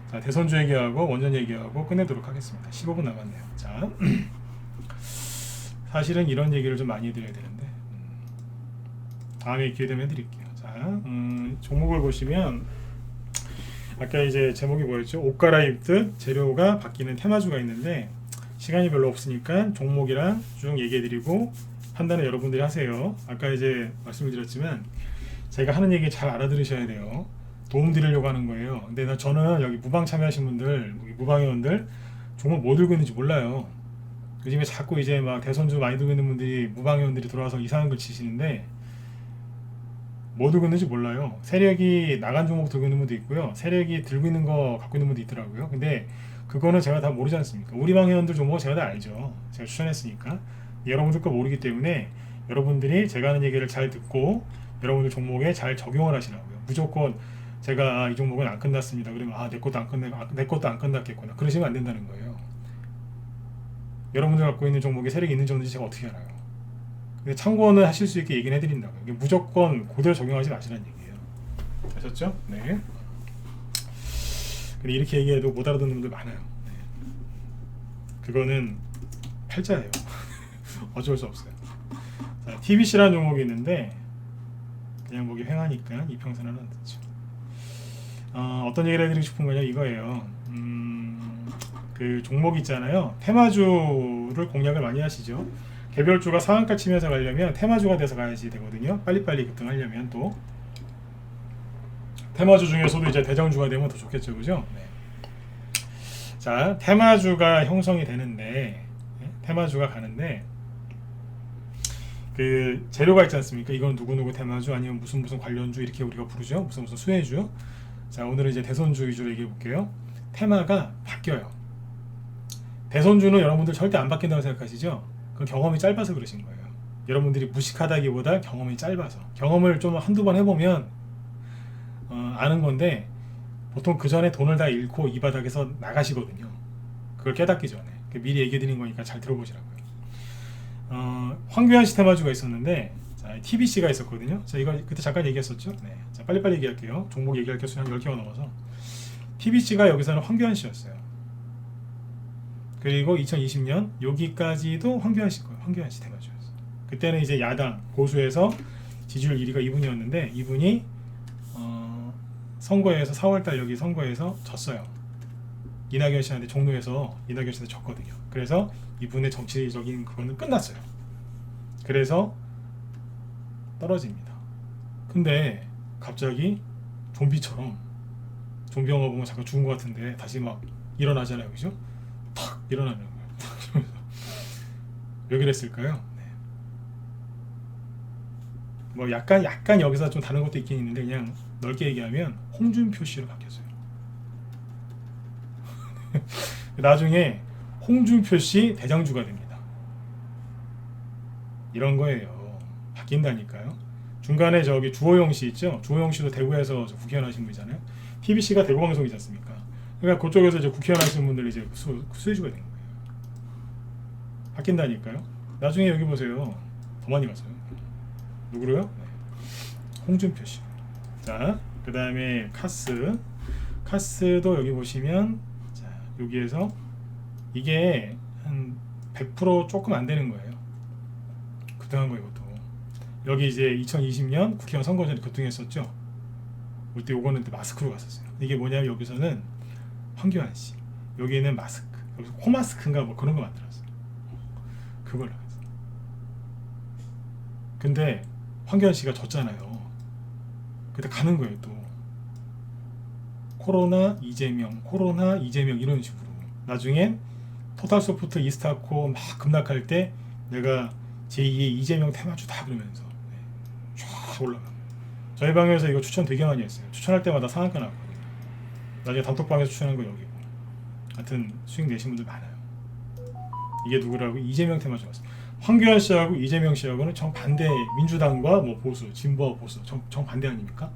자, 대선주 얘기하고 원전 얘기하고 끝내도록 하겠습니다. 15분 남았네요. 자, 사실은 이런 얘기를 좀 많이 해드려야 되는데 다음에 기회 되면 해드릴게요. 자, 종목을 보시면 아까 이제 제목이 뭐였죠? 옷 갈아입듯 재료가 바뀌는 테마주가 있는데 시간이 별로 없으니까 종목이랑 쭉 얘기해드리고 판단을 여러분들이 하세요. 아까 이제 말씀을 드렸지만 제가 하는 얘기 잘 알아들으셔야 돼요. 도움 드리려고 하는 거예요. 근데 저는 여기 무방 참여하신 분들, 무방회원들 종목 뭐 들고 있는지 몰라요. 요즘에 자꾸 이제 막 대선주 많이 들고 있는 분들이 무방회원들이 들어와서 이상한 걸 치시는데 뭐 들고 있는지 몰라요. 세력이 나간 종목 들고 있는 분도 있고요. 세력이 들고 있는 거 갖고 있는 분도 있더라고요. 근데 그거는 제가 다 모르지 않습니까? 우리 방 회원들 종목은 제가 다 알죠. 제가 추천했으니까. 여러분들 거 모르기 때문에 여러분들이 제가 하는 얘기를 잘 듣고 여러분들 종목에 잘 적용을 하시라고요. 무조건 제가 이 종목은 안 끝났습니다. 그러면 내 것도 안 끝났겠구나. 그러시면 안 된다는 거예요. 여러분들 갖고 있는 종목에 세력이 있는지 없는지 제가 어떻게 알아요? 근데 참고는 하실 수 있게 얘기는 해드린다고요. 무조건 그대로 적용하지 마시라는 얘기예요. 아셨죠? 네. 근데 이렇게 얘기해도 못 알아듣는 분들 많아요. 네. 그거는 팔자예요. 어쩔 수 없어요. 자, TBC라는 종목이 있는데 그냥 보기 횡하니까 이평선은 안 듣죠. 어떤 얘기를 해드리고 싶은 거냐 이거예요. 그 종목 있잖아요. 테마주를 공략을 많이 하시죠. 개별주가 상한가 치면서 가려면 테마주가 돼서 가야지 되거든요. 빨리빨리 급등하려면 또 테마주 중에서도 이제 대장주가 되면 더 좋겠죠, 그죠? 네. 자, 테마주가 형성이 되는데, 테마주가 가는데, 그 재료가 있지 않습니까? 이건 누구누구 테마주 아니면 무슨 관련주 이렇게 우리가 부르죠. 무슨 수혜주. 자, 오늘은 이제 대선주 위주로 얘기해 볼게요. 테마가 바뀌어요. 대선주는 여러분들 절대 안 바뀐다고 생각하시죠? 그 경험이 짧아서 그러신 거예요. 여러분들이 무식하다기보다 경험이 짧아서. 경험을 좀 한두 번 해보면 아는 건데 보통 그 전에 돈을 다 잃고 이 바닥에서 나가시거든요. 그걸 깨닫기 전에. 미리 얘기해 드린 거니까 잘 들어보시라고요. 황교안 씨 테마주가 있었는데, 자, TBC가 있었거든요. 자, 이거 그때 잠깐 얘기했었죠. 네. 자, 빨리빨리 얘기할게요. 종목 얘기할 게 수는 한 10개가 넘어서. TBC가 여기서는 황교안 씨였어요. 그리고 2020년 여기까지도 황교안 씨 거예요. 황교안 씨 테마주였어요. 그때는 이제 야당 보수에서 지지율 1위가 이분이었는데 이분이 선거에서 4월달 여기 선거에서 졌어요. 이낙연 씨한테 종로에서 이낙연 씨한테 졌거든요. 그래서 이분의 정치적인 그거는 끝났어요. 그래서 떨어집니다. 근데 갑자기 좀비처럼 좀비 영화 보면 잠깐 죽은 것 같은데 다시 막 일어나잖아요, 그죠? 탁 일어나는 거예요. 왜 그랬을까요? 네. 뭐 약간 여기서 좀 다른 것도 있긴 있는데 그냥 넓게 얘기하면 홍준표 씨로 바뀌었어요. 나중에 홍준표 씨 대장주가 됩니다. 이런 거예요. 바뀐다니까요. 중간에 저기 주호영 씨 있죠? 주호영 씨도 대구에서 국회의원 하신 분이잖아요. TBC가 대구 방송이지 않습니까? 그러니까 그쪽에서 이제 국회의원 하시는 분들이 이제 수혜주가 된 거예요. 바뀐다니까요. 나중에 여기 보세요. 더 많이 갔어요. 누구로요? 네. 홍준표 씨. 자, 그 다음에 카스도 여기 보시면, 자, 여기에서 이게 한 100% 조금 안 되는 거예요. 급등한 거 이것도. 여기 이제 2020년 국회의원 선거 전에 급등했었죠. 그때 요거는 마스크로 갔었어요. 이게 뭐냐면 여기서는 황교안 씨, 여기는 마스크, 여기서 코마스크인가 뭐 그런 거 만들었어요. 그걸로 했어요. 근데 황교안 씨가 졌잖아요. 그때 가는 거예요 또. 코로나 이재명 이런 식으로. 나중엔 토탈소프트 이스타코 막 급락할 때 내가 제2의 이재명 테마주다 그러면서 쫙 올라가. 저희 방에서 이거 추천 되게 많이 했어요. 추천할 때마다 상한가 나왔거든요. 나중에 단톡방에서 추천한 거 여기고. 하여튼 수익 내신 분들 많아요. 이게 누구라고? 이재명 테마주 왔어요. 황교안 씨하고 이재명 씨하고는 정반대. 민주당과 뭐 보수, 진보와 보수 정반대 아닙니까?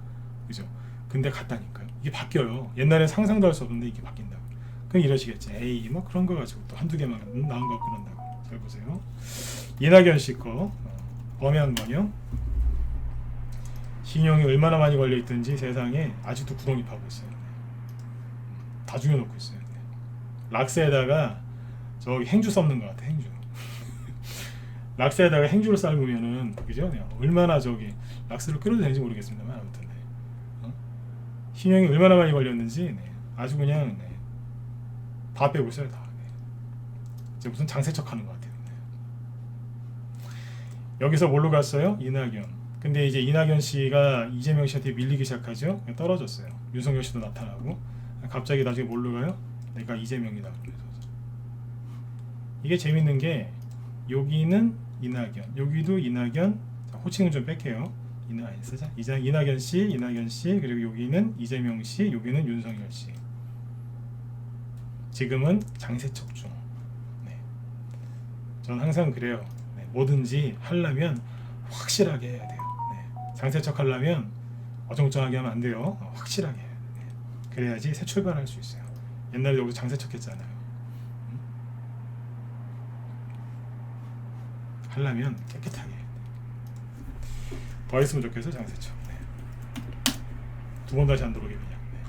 그죠? 근데 같다니까요. 이게 바뀌어요. 옛날에 상상도 할 수 없는데 이게 바뀐다고. 그럼 이러시겠지. 에이 뭐 그런 거 가지고 또 한두 개만 나온 거 그런다고. 잘 보세요. 이낙연 씨 거 범양건영 신용이 얼마나 많이 걸려있든지 세상에 아직도 구덩이 파고 있어요. 다 죽여놓고 있어요. 락스에다가 저기 행주 썩는 것 같아. 행주. 락스에다가 행주를 삶으면은 그죠? 얼마나 저기 락스를 끓여도 되는지 모르겠습니다만 아무튼 신용이 얼마나 많이 걸렸는지 아주 그냥 다 빼고 있어요. 다. 이제 무슨 장세척하는 것 같아요. 여기서 뭘로 갔어요? 이낙연. 근데 이제 이낙연 씨가 이재명 씨한테 밀리기 시작하죠. 떨어졌어요. 윤석열 씨도 나타나고 갑자기 나중에 뭘로 가요? 내가 이재명이다 그러면서. 이게 재밌는 게 여기는 이낙연, 여기도 이낙연. 자, 호칭은 좀 뺄게요. 이낙연 씨, 그리고 여기는 이재명 씨, 여기는 윤석열 씨. 지금은 장세척 중. 네. 전 항상 그래요. 네. 뭐든지 하려면 확실하게 해야 돼요. 네. 장세척 하려면 어정쩡하게 하면 안 돼요. 확실하게 해야 돼요. 네. 그래야지 새 출발할 수 있어요. 옛날에 여기서 장세척 했잖아요. 하려면 깨끗하게 해야 돼요. 더 했으면 좋겠어요. 장세척. 네. 두 번 다시 안 들어오게 그냥. 네.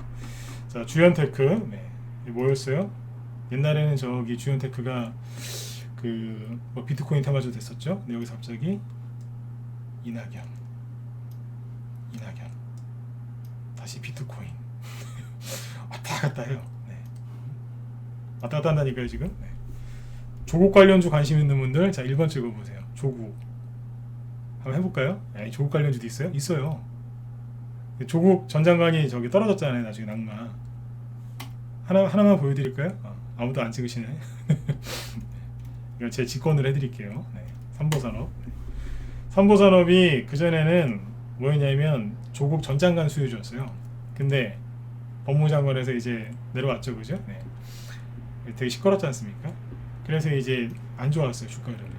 자, 주연테크. 네. 뭐였어요? 옛날에는 저기 주연테크가 뭐 비트코인 테마주 됐었죠. 근데 여기서 갑자기 이낙연 다시 비트코인 왔다 갔다 해요. 네. 왔다 갔다 한다니까요 지금. 네. 조국 관련주 관심 있는 분들 자 1번 찍어보세요. 조국 한번 해볼까요? 네, 조국 관련주도 있어요? 있어요. 조국 전 장관이 저기 떨어졌잖아요. 나중에 낙마. 하나만 보여드릴까요? 아무도 안 찍으시네. 이건 제 직권을 해드릴게요. 네. 삼보산업. 네. 삼보산업이 그전에는 뭐였냐면 조국 전 장관 소유주였어요. 근데 법무장관에서 이제 내려왔죠. 그죠? 네. 되게 시끄럽지 않습니까? 그래서 이제 안 좋았어요. 주가를.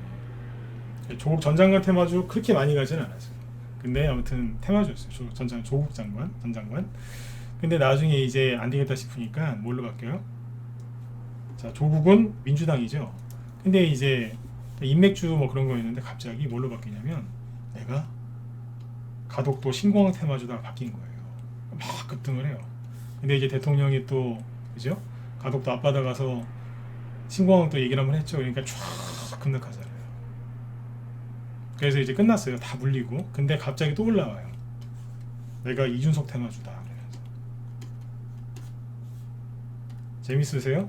조국 전 장관 테마주 그렇게 많이 가지는 않았어요. 근데 아무튼 테마주였어요. 조국 장관, 전 장관. 근데 나중에 이제 안 되겠다 싶으니까 뭘로 바뀌어요? 자, 조국은 민주당이죠. 근데 이제 인맥주 뭐 그런 거 있는데 갑자기 뭘로 바뀌냐면 내가 가덕도 신공항 테마주다가 바뀐 거예요. 막 급등을 해요. 근데 이제 대통령이 또 그죠? 가덕도 앞바다 가서 신공항 또 얘기를 한번 했죠. 그러니까 쫙 급락하잖아요. 그래서 이제 끝났어요. 다 물리고. 근데 갑자기 또 올라와요. 내가 이준석 테마주다. 그러면서. 재밌으세요?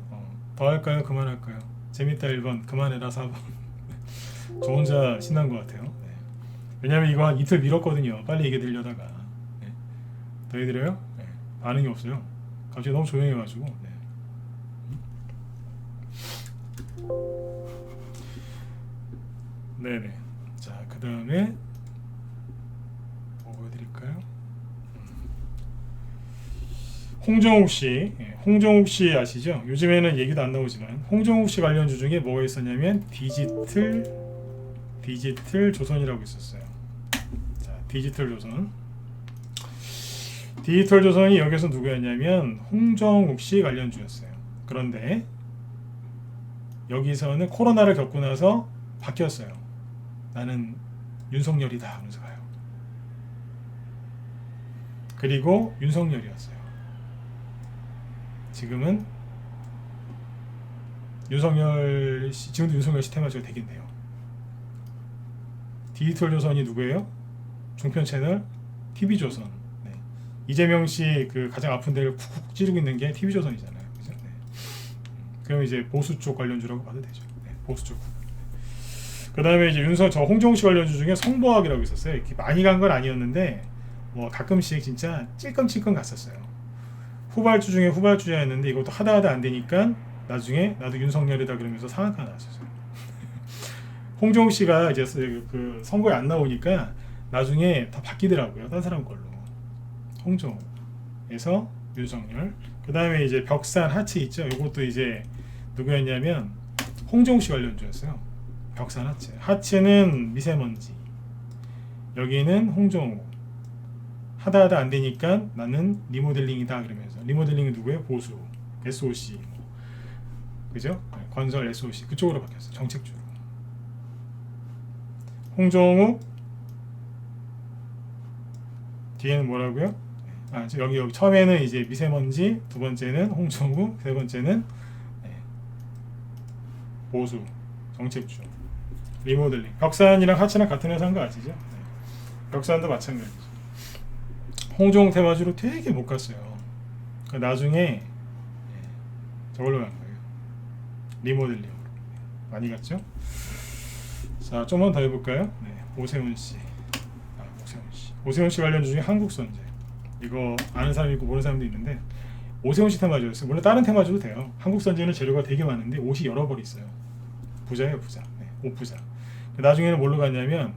더 할까요? 그만할까요? 재밌다 1번, 그만해라 4번. 저 혼자 신난 것 같아요. 네. 왜냐면 이거 한 이틀 미뤘거든요. 빨리 얘기 드리려다가. 네. 더 해드려요? 네. 반응이 없어요. 갑자기 너무 조용해가지고. 네. 네네. 자, 그 다음에 뭐 보여드릴까요? 홍정욱 씨, 홍정욱 씨 아시죠? 요즘에는 얘기도 안 나오지만 홍정욱 씨 관련주 중에 뭐가 있었냐면 디지털 조선이라고 있었어요. 자, 디지털 조선. 디지털 조선이 여기서 누구였냐면 홍정욱 씨 관련주였어요. 그런데 여기서는 코로나를 겪고 나서 바뀌었어요. 나는 윤석열이다 하면서 가요. 그리고 윤석열이었어요. 지금은 윤석열 씨, 지금도 윤석열 씨 테마주가 되긴 돼요. 디지털 조선이 누구예요? 종편 채널 TV조선. 네. 이재명 씨 그 가장 아픈 데를 쿡쿡 찌르고 있는 게 TV조선이잖아요. 그죠? 네. 그럼 이제 보수 쪽 관련주라고 봐도 되죠. 네. 보수 쪽. 그 다음에 이제 저 홍정욱 씨 관련주 중에 성보학이라고 있었어요. 이렇게 많이 간 건 아니었는데 뭐 가끔씩 진짜 찔끔찔끔 갔었어요. 후발주 중에 후발주였는데 이것도 하다 안 되니까 나중에 나도 윤석열이다 그러면서 상한가 나왔었어요. 홍정욱 씨가 이제 그 선거에 안 나오니까 나중에 다 바뀌더라고요. 딴 사람 걸로. 홍정욱에서 윤석열. 그 다음에 이제 벽산 하츠 있죠. 이것도 이제 누구였냐면 홍정욱 씨 관련주였어요. 벽산 하츠. 하츠는 미세먼지. 여기는 홍정욱. 하다 안 되니까 나는 리모델링이다 그러면서. 리모델링은 누구예요? 보수. SOC. 그죠? 건설 SOC. 그쪽으로 바뀌었어요. 정책주로. 홍정욱. 뒤에는 뭐라고요? 여기 처음에는 이제 미세먼지, 두 번째는 홍정욱, 세 번째는 보수. 정책주. 리모델링. 벽산이랑 하츠랑 같은 회사인 거 아시죠? 벽산도 마찬가지죠. 홍정욱 테마주로 되게 못 갔어요. 그러니까 나중에 저걸로 간 거예요. 리모델링으로. 많이 갔죠? 자, 좀만 더 해볼까요? 네, 오세훈 씨. 오세훈 씨 관련주 중에 한국선제. 이거 아는 사람이 있고 모르는 사람도 있는데 오세훈 씨 테마주였어요. 물론 다른 테마주도 돼요. 한국선제는 재료가 되게 많은데 옷이 여러 벌 있어요. 부자예요, 부자. 네, 옷 부자. 나중에는 뭘로 갔냐면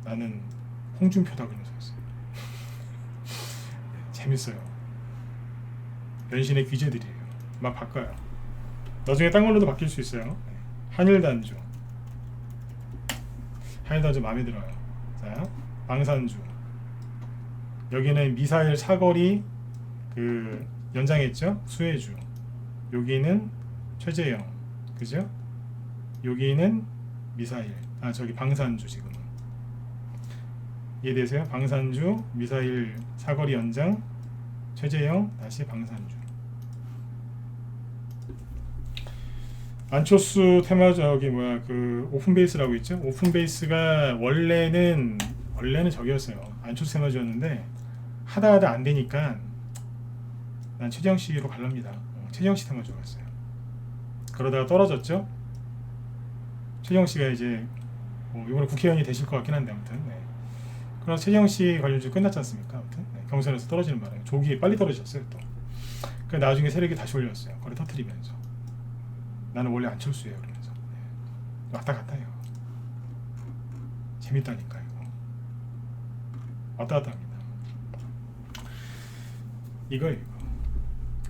나는 홍준표다 그러면서 했어요. 네, 재밌어요. 변신의 귀재들이에요. 막 바꿔요. 나중에 딴 걸로도 바뀔 수 있어요. 네. 한일단주. 한일단주 마음에 들어요. 자, 방산주. 여기는 미사일 사거리 그 연장했죠. 수혜주. 여기는 최재형. 그죠? 여기는 미사일. 저기 방산주 지금은. 이해되세요? 방산주, 미사일 사거리 연장, 최재형, 다시 방산주. 안초수 테마 저기 뭐야 그 오픈베이스라고 있죠? 오픈베이스가 원래는 저기였어요. 안초수 테마주였는데 하다 안 되니까 난 최재형 씨로 갈랍니다. 최재형 씨 테마주가 있어요. 그러다가 떨어졌죠. 최재형 씨가 이제 뭐 이번에 국회의원이 되실 것 같긴 한데 아무튼 네. 그럼 최재형 씨 관련주 끝났지 않습니까? 아무튼 네. 경선에서 떨어지는 바람에 조기 빨리 떨어졌어요 또. 그 나중에 세력이 다시 올렸어요. 거래 터트리면서 나는 원래 안철수예요 그러면서 네. 왔다 갔다 해요. 재밌다니까 이거. 왔다 갔다 합니다. 이거예요.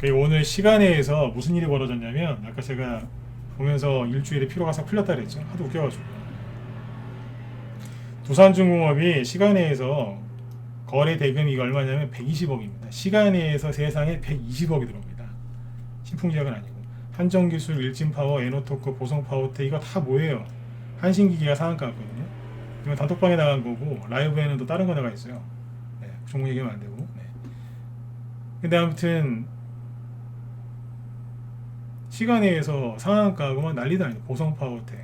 이거. 오늘 시간회에서 무슨 일이 벌어졌냐면 아까 제가 보면서 일주일에 피로가 싹 풀렸다 그랬죠. 하도 웃겨가지고 두산중공업이 시간회에서 거래 대금이 이거 얼마냐면 120억입니다. 시간회에서 세상에 120억이 들어옵니다. 신풍제약은 아니고 한정기술, 일진파워, 에너토크, 보성파워텍 이거 다 뭐예요? 한신기기가 상한가 같거든요. 이건 단톡방에 나간 거고 라이브에는 또 다른 거 나가 있어요. 네, 종목 얘기하면 안 되고. 네. 근데 아무튼 시간회에서 상한가하고만 난리도 아니고 보성파워텍.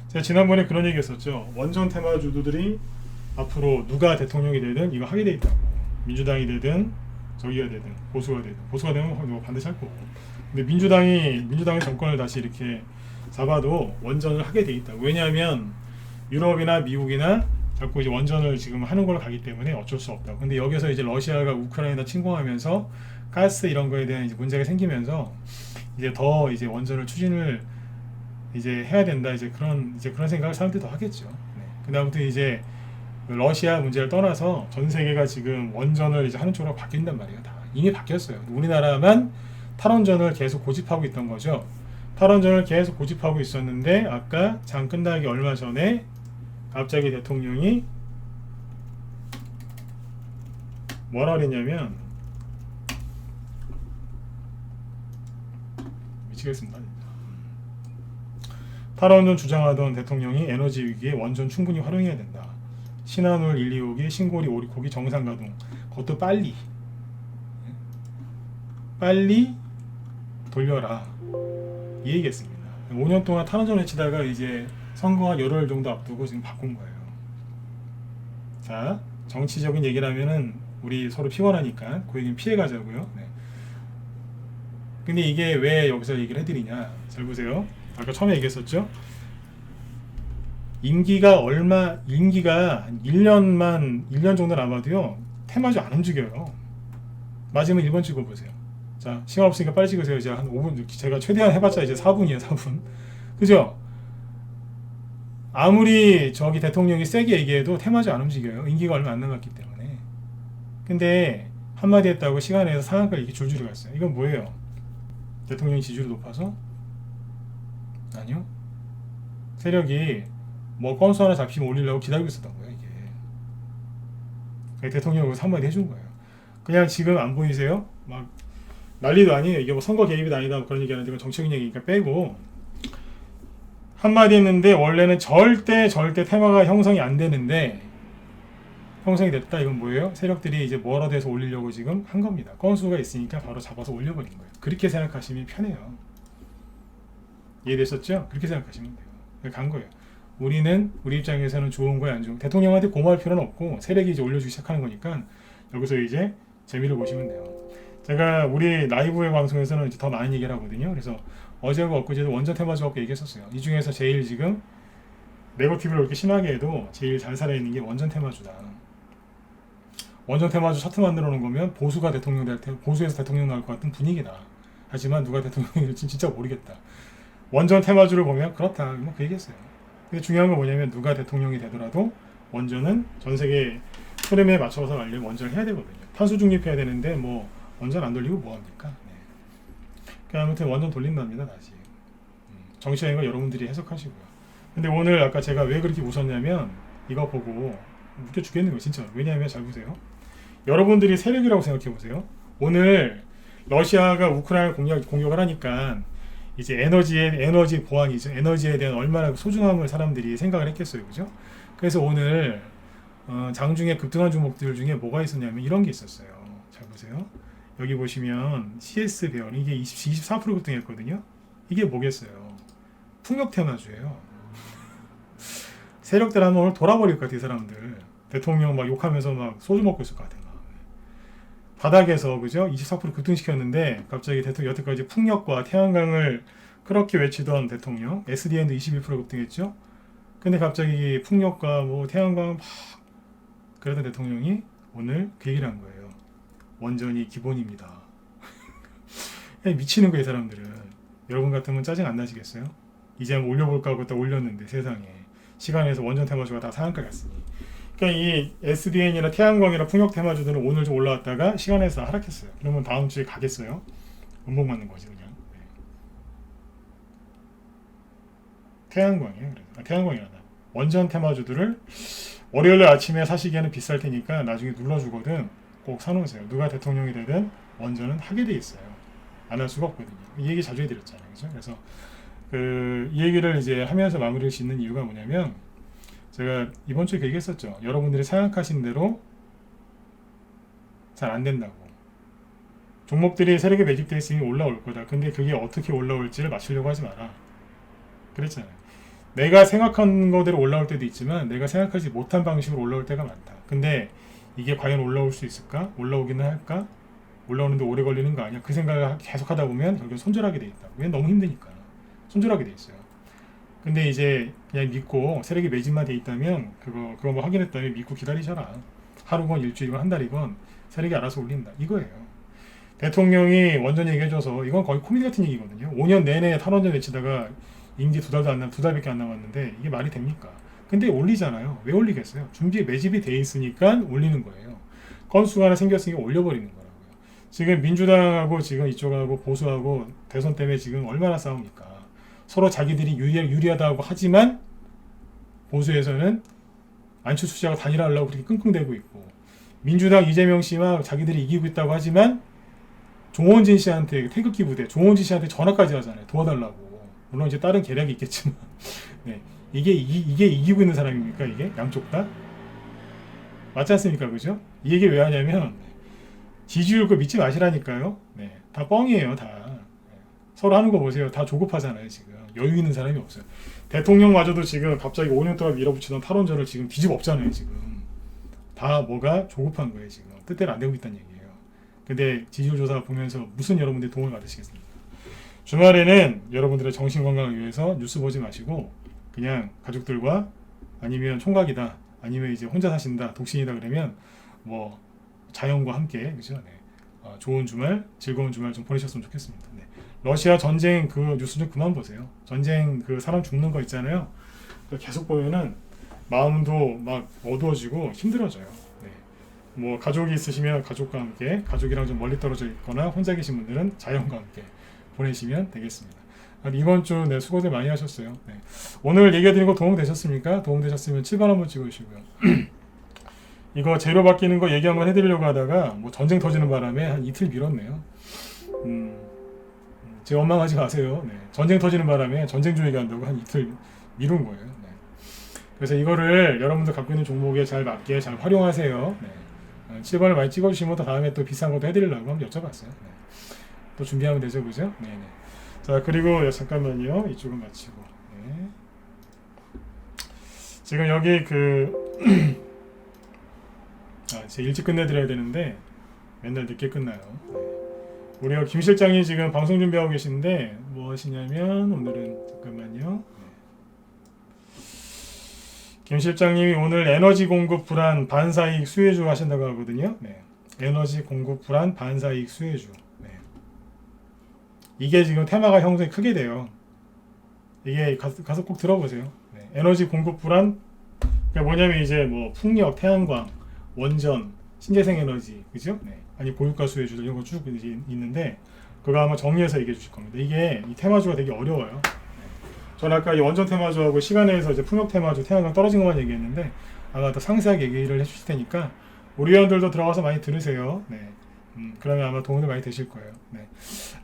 제가 지난번에 그런 얘기 했었죠. 원전 테마주들이 앞으로 누가 대통령이 되든 이거 하게 돼 있다고. 민주당이 되든 저기가 되든 보수가 되든 보수가 되면 뭐 반드시 할 거고. 근데 민주당의 정권을 다시 이렇게 잡아도 원전을 하게 돼 있다고. 왜냐하면 유럽이나 미국이나 자꾸 이제 원전을 지금 하는 걸로 가기 때문에 어쩔 수 없다고. 근데 여기서 이제 러시아가 우크라이나 침공하면서 가스 이런 거에 대한 이제 문제가 생기면서 이제 더 이제 원전을 추진을 이제 해야 된다. 이제 그런 생각을 사람들이 더 하겠죠. 네. 근데 아무튼 이제 러시아 문제를 떠나서 전 세계가 지금 원전을 이제 하는 쪽으로 바뀐단 말이에요. 다 이미 바뀌었어요. 우리나라만 탈원전을 계속 고집하고 있던 거죠. 탈원전을 계속 고집하고 있었는데 아까 장 끝나기 얼마 전에 갑자기 대통령이 뭐라 그랬냐면 미치겠습니다. 탈원전 주장하던 대통령이 에너지 위기에 원전 충분히 활용해야 된다. 신한울 1, 2호기, 신고리 5, 6호기 정상 가동. 그것도 빨리 돌려라. 이 얘기했습니다. 5년 동안 탈원전 외치다가 이제 선거 한 열흘 정도 앞두고 지금 바꾼 거예요. 자, 정치적인 얘기를 하면은 우리 서로 피곤하니까 그 얘기는 피해가자고요. 네. 근데 이게 왜 여기서 얘기를 해드리냐. 잘 보세요. 아까 처음에 얘기했었죠. 임기가 한 1년 정도 남아도요. 테마주 안 움직여요. 맞으면 1번 찍어보세요. 자, 시간 없으니까 빨리 찍으세요. 이제 한 5분, 제가 최대한 해봤자 이제 4분이에요, 4분. 그죠? 아무리 저기 대통령이 세게 얘기해도 테마주 안 움직여요. 임기가 얼마 안 남았기 때문에. 근데 한마디 했다고 시간에서 상한가 이렇게 줄줄이 갔어요. 이건 뭐예요? 대통령 지지율이 높아서? 아니요. 세력이 뭐 건수 하나 잡히면 올리려고 기다리고 있었던 거예요, 이게. 대통령이 한마디 해준 거예요. 그냥 지금 안 보이세요? 막 난리도 아니에요. 이게 뭐 선거 개입이 아니다 뭐 그런 얘기 하는데 이건 정치적인 얘기니까 빼고 한마디 했는데 원래는 절대 테마가 형성이 안 되는데 형성이 됐다. 이건 뭐예요? 세력들이 이제 뭐라도 해서 올리려고 지금 한 겁니다. 건수가 있으니까 바로 잡아서 올려버린 거예요. 그렇게 생각하시면 편해요. 이해되셨죠? 그렇게 생각하시면 돼요. 간 거예요. 우리 입장에서는 좋은 거야 안 좋은 거야. 대통령한테 고마울 필요는 없고 세력이 이제 올려주기 시작하는 거니까 여기서 이제 재미를 보시면 돼요. 제가 우리 라이브의 방송에서는 이제 더 많은 얘기를 하거든요. 그래서 어제하고 엊그제도 원전 테마주 갖고 얘기했었어요. 이 중에서 제일 지금 네거티브를 그렇게 심하게 해도 제일 잘 살아있는 게 원전 테마주다. 원전 테마주 차트 만들어 놓은 거면 보수가 대통령 될 때 보수에서 대통령 나올 것 같은 분위기다. 하지만 누가 대통령이 될지 진짜 모르겠다. 원전 테마주를 보면 그렇다. 뭐 그 얘기했어요. 근데 중요한 건 뭐냐면 누가 대통령이 되더라도 원전은 전 세계 흐름에 맞춰서 가려면 원전을 해야 되거든요. 탄소 중립해야 되는데 뭐 원전 안 돌리고 뭐 합니까? 네. 그러니까 아무튼 원전 돌린답니다 다시. 정치적인 거 여러분들이 해석하시고요. 근데 오늘 아까 제가 왜 그렇게 웃었냐면 이거 보고 웃겨 죽겠는 거예요 진짜. 왜냐하면 잘 보세요. 여러분들이 세력이라고 생각해 보세요. 오늘 러시아가 우크라이나 공격을 하니까 이제 에너지 보안이죠. 에너지에 대한 얼마나 소중함을 사람들이 생각을 했겠어요, 그죠? 그래서 오늘 장중에 급등한 종목들 중에 뭐가 있었냐면 이런 게 있었어요. 잘 보세요. 여기 보시면 CS 배열 이게 24% 급등했거든요. 이게 뭐겠어요? 풍력 테마주예요. 세력들 하면 오늘 돌아버릴 것 같아, 이 사람들. 대통령 막 욕하면서 막 소주 먹고 있을 것 같아. 막. 바닥에서 그죠? 24% 급등시켰는데 갑자기 대통령 여태까지 풍력과 태양광을 그렇게 외치던 대통령, SDN도 21% 급등했죠. 근데 갑자기 풍력과 뭐 태양광 막 그러던 대통령이 오늘 그 얘기를 한 거예요. 원전이 기본입니다. 미치는 거예요, 이 사람들은. 여러분 같으면 짜증 안 나시겠어요? 이제 한번 올려볼까 하고 딱 올렸는데 세상에 시간에서 원전 테마주가 다 상한가 갔으니. 그러니까 이 SDN이나 태양광이나 풍력 테마주들은 오늘 좀 올라왔다가 시간에서 하락했어요. 그러면 다음 주에 가겠어요? 운봉 맞는 거지 그냥. 네. 태양광이에요. 그래서 태양광이란다. 원전 테마주들을 월요일 아침에 사시기에는 비쌀 테니까 나중에 눌러주거든. 꼭 사놓으세요. 누가 대통령이 되든 원전은 하게 돼 있어요. 안 할 수가 없거든요. 이 얘기 자주 해드렸잖아요. 그죠? 그래서 이 얘기를 이제 하면서 마무리를 짓는 이유가 뭐냐면 제가 이번 주에 그 얘기했었죠. 여러분들이 생각하신 대로 잘 안 된다고. 종목들이 세력에 매집돼 있으니 올라올 거다. 근데 그게 어떻게 올라올지를 맞추려고 하지 마라. 그랬잖아요. 내가 생각한 거대로 올라올 때도 있지만 내가 생각하지 못한 방식으로 올라올 때가 많다. 근데 이게 과연 올라올 수 있을까? 올라오기는 할까? 올라오는데 오래 걸리는 거 아니야? 그 생각을 계속 하다 보면 결국 손절하게 돼 있다. 왜? 너무 힘드니까. 손절하게 돼 있어요. 근데 이제 그냥 믿고 세력이 매집만 돼 있다면 그거 뭐 확인했다면 믿고 기다리셔라. 하루건 일주일이건 한 달이건 세력이 알아서 올린다. 이거예요. 대통령이 원전 얘기해줘서 이건 거의 코미디 같은 얘기거든요. 5년 내내 탈원전 외치다가 임기 두 달밖에 안 남았는데 이게 말이 됩니까? 근데 올리잖아요. 왜 올리겠어요? 준비에 매집이 돼 있으니까 올리는 거예요. 건수가 하나 생겼으니까 올려버리는 거라고요. 지금 민주당하고 지금 이쪽하고 보수하고 대선 때문에 지금 얼마나 싸웁니까? 서로 자기들이 유리하다고 하지만 보수에서는 안철수 씨하고 단일화하려고 그렇게 끙끙대고 있고 민주당 이재명 씨와 자기들이 이기고 있다고 하지만 조원진 씨한테 태극기 부대 조원진 씨한테 전화까지 하잖아요. 도와달라고. 물론 이제 다른 계략이 있겠지만 네. 이게 이기고 있는 사람입니까? 이게 양쪽 다? 맞지 않습니까? 그죠? 이 얘기 왜 하냐면 지지율 그 믿지 마시라니까요. 네. 다 뻥이에요. 다. 네. 서로 하는 거 보세요. 다 조급하잖아요. 지금 여유 있는 사람이 없어요. 대통령마저도 지금 갑자기 5년 동안 밀어붙이던 탈원전을 지금 뒤집어 엎잖아요. 지금 다 뭐가 조급한 거예요. 지금 뜻대로 안 되고 있다는 얘기예요. 근데 지지율 조사 보면서 무슨 여러분들이 도움을 받으시겠습니까? 주말에는 여러분들의 정신 건강을 위해서 뉴스 보지 마시고 그냥 가족들과 아니면 총각이다 아니면 이제 혼자 사신다 독신이다 그러면 뭐 자연과 함께 그죠? 네. 좋은 주말 즐거운 주말 좀 보내셨으면 좋겠습니다. 네. 러시아 전쟁 그 뉴스 좀 그만 보세요. 전쟁 그 사람 죽는 거 있잖아요. 계속 보면은 마음도 막 어두워지고 힘들어져요. 네. 뭐 가족이 있으시면 가족과 함께 가족이랑 좀 멀리 떨어져 있거나 혼자 계신 분들은 자연과 함께 보내시면 되겠습니다. 이번 주 네, 수고들 많이 하셨어요. 네. 오늘 얘기해드린 거 도움 되셨습니까? 도움 되셨으면 7번 한번 찍어주시고요. 이거 재료 바뀌는 거 얘기 한번 해드리려고 하다가 뭐 전쟁 터지는 바람에 한 이틀 미뤘네요. 제 원망하지 마세요. 네. 전쟁 터지는 바람에 전쟁 조회기 한다고 한 이틀 미룬 거예요. 네. 그래서 이거를 여러분들 갖고 있는 종목에 잘 맞게 잘 활용하세요. 네. 7번을 많이 찍어주시면 또 다음에 또 비싼 것도 해드리려고 한번 여쭤봤어요. 네. 또 준비하면 되죠, 그죠? 네네. 자, 그리고 잠깐만요. 이쪽은 마치고. 네. 지금 여기 제가 일찍 끝내드려야 되는데 맨날 늦게 끝나요. 네. 우리 김 실장이 지금 방송 준비하고 계신데 뭐 하시냐면 오늘은 잠깐만요. 네. 김 실장님이 오늘 에너지 공급 불안 반사이익 수혜주 하신다고 하거든요. 네. 에너지 공급 불안 반사이익 수혜주. 이게 지금 테마가 형성이 크게 돼요. 이게 가서 꼭 들어보세요. 네. 에너지 공급 불안. 그러니까 뭐냐면 이제 뭐 풍력, 태양광, 원전, 신재생 에너지, 그죠? 네. 아니 고유가 수혜주들 이런 거 쭉 있는데 그거 아마 정리해서 얘기해 주실 겁니다. 이게 이 테마주가 되게 어려워요. 네. 저는 아까 이 원전 테마주하고 시간에서 이제 풍력 테마주, 태양광 떨어진 것만 얘기했는데 아마 더 상세하게 얘기를 해주실 테니까 우리 회원들도 들어가서 많이 들으세요. 네. 그러면 아마 도움이 많이 되실 거예요. 네.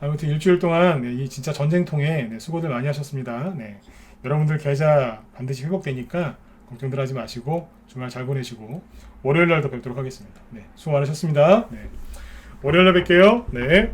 아무튼 일주일 동안 네, 이 진짜 전쟁통에 네, 수고들 많이 하셨습니다. 네. 여러분들 계좌 반드시 회복되니까 걱정들 하지 마시고 주말 잘 보내시고 월요일 날도 뵙도록 하겠습니다. 네. 수고 많으셨습니다. 네. 월요일 날 뵐게요. 네.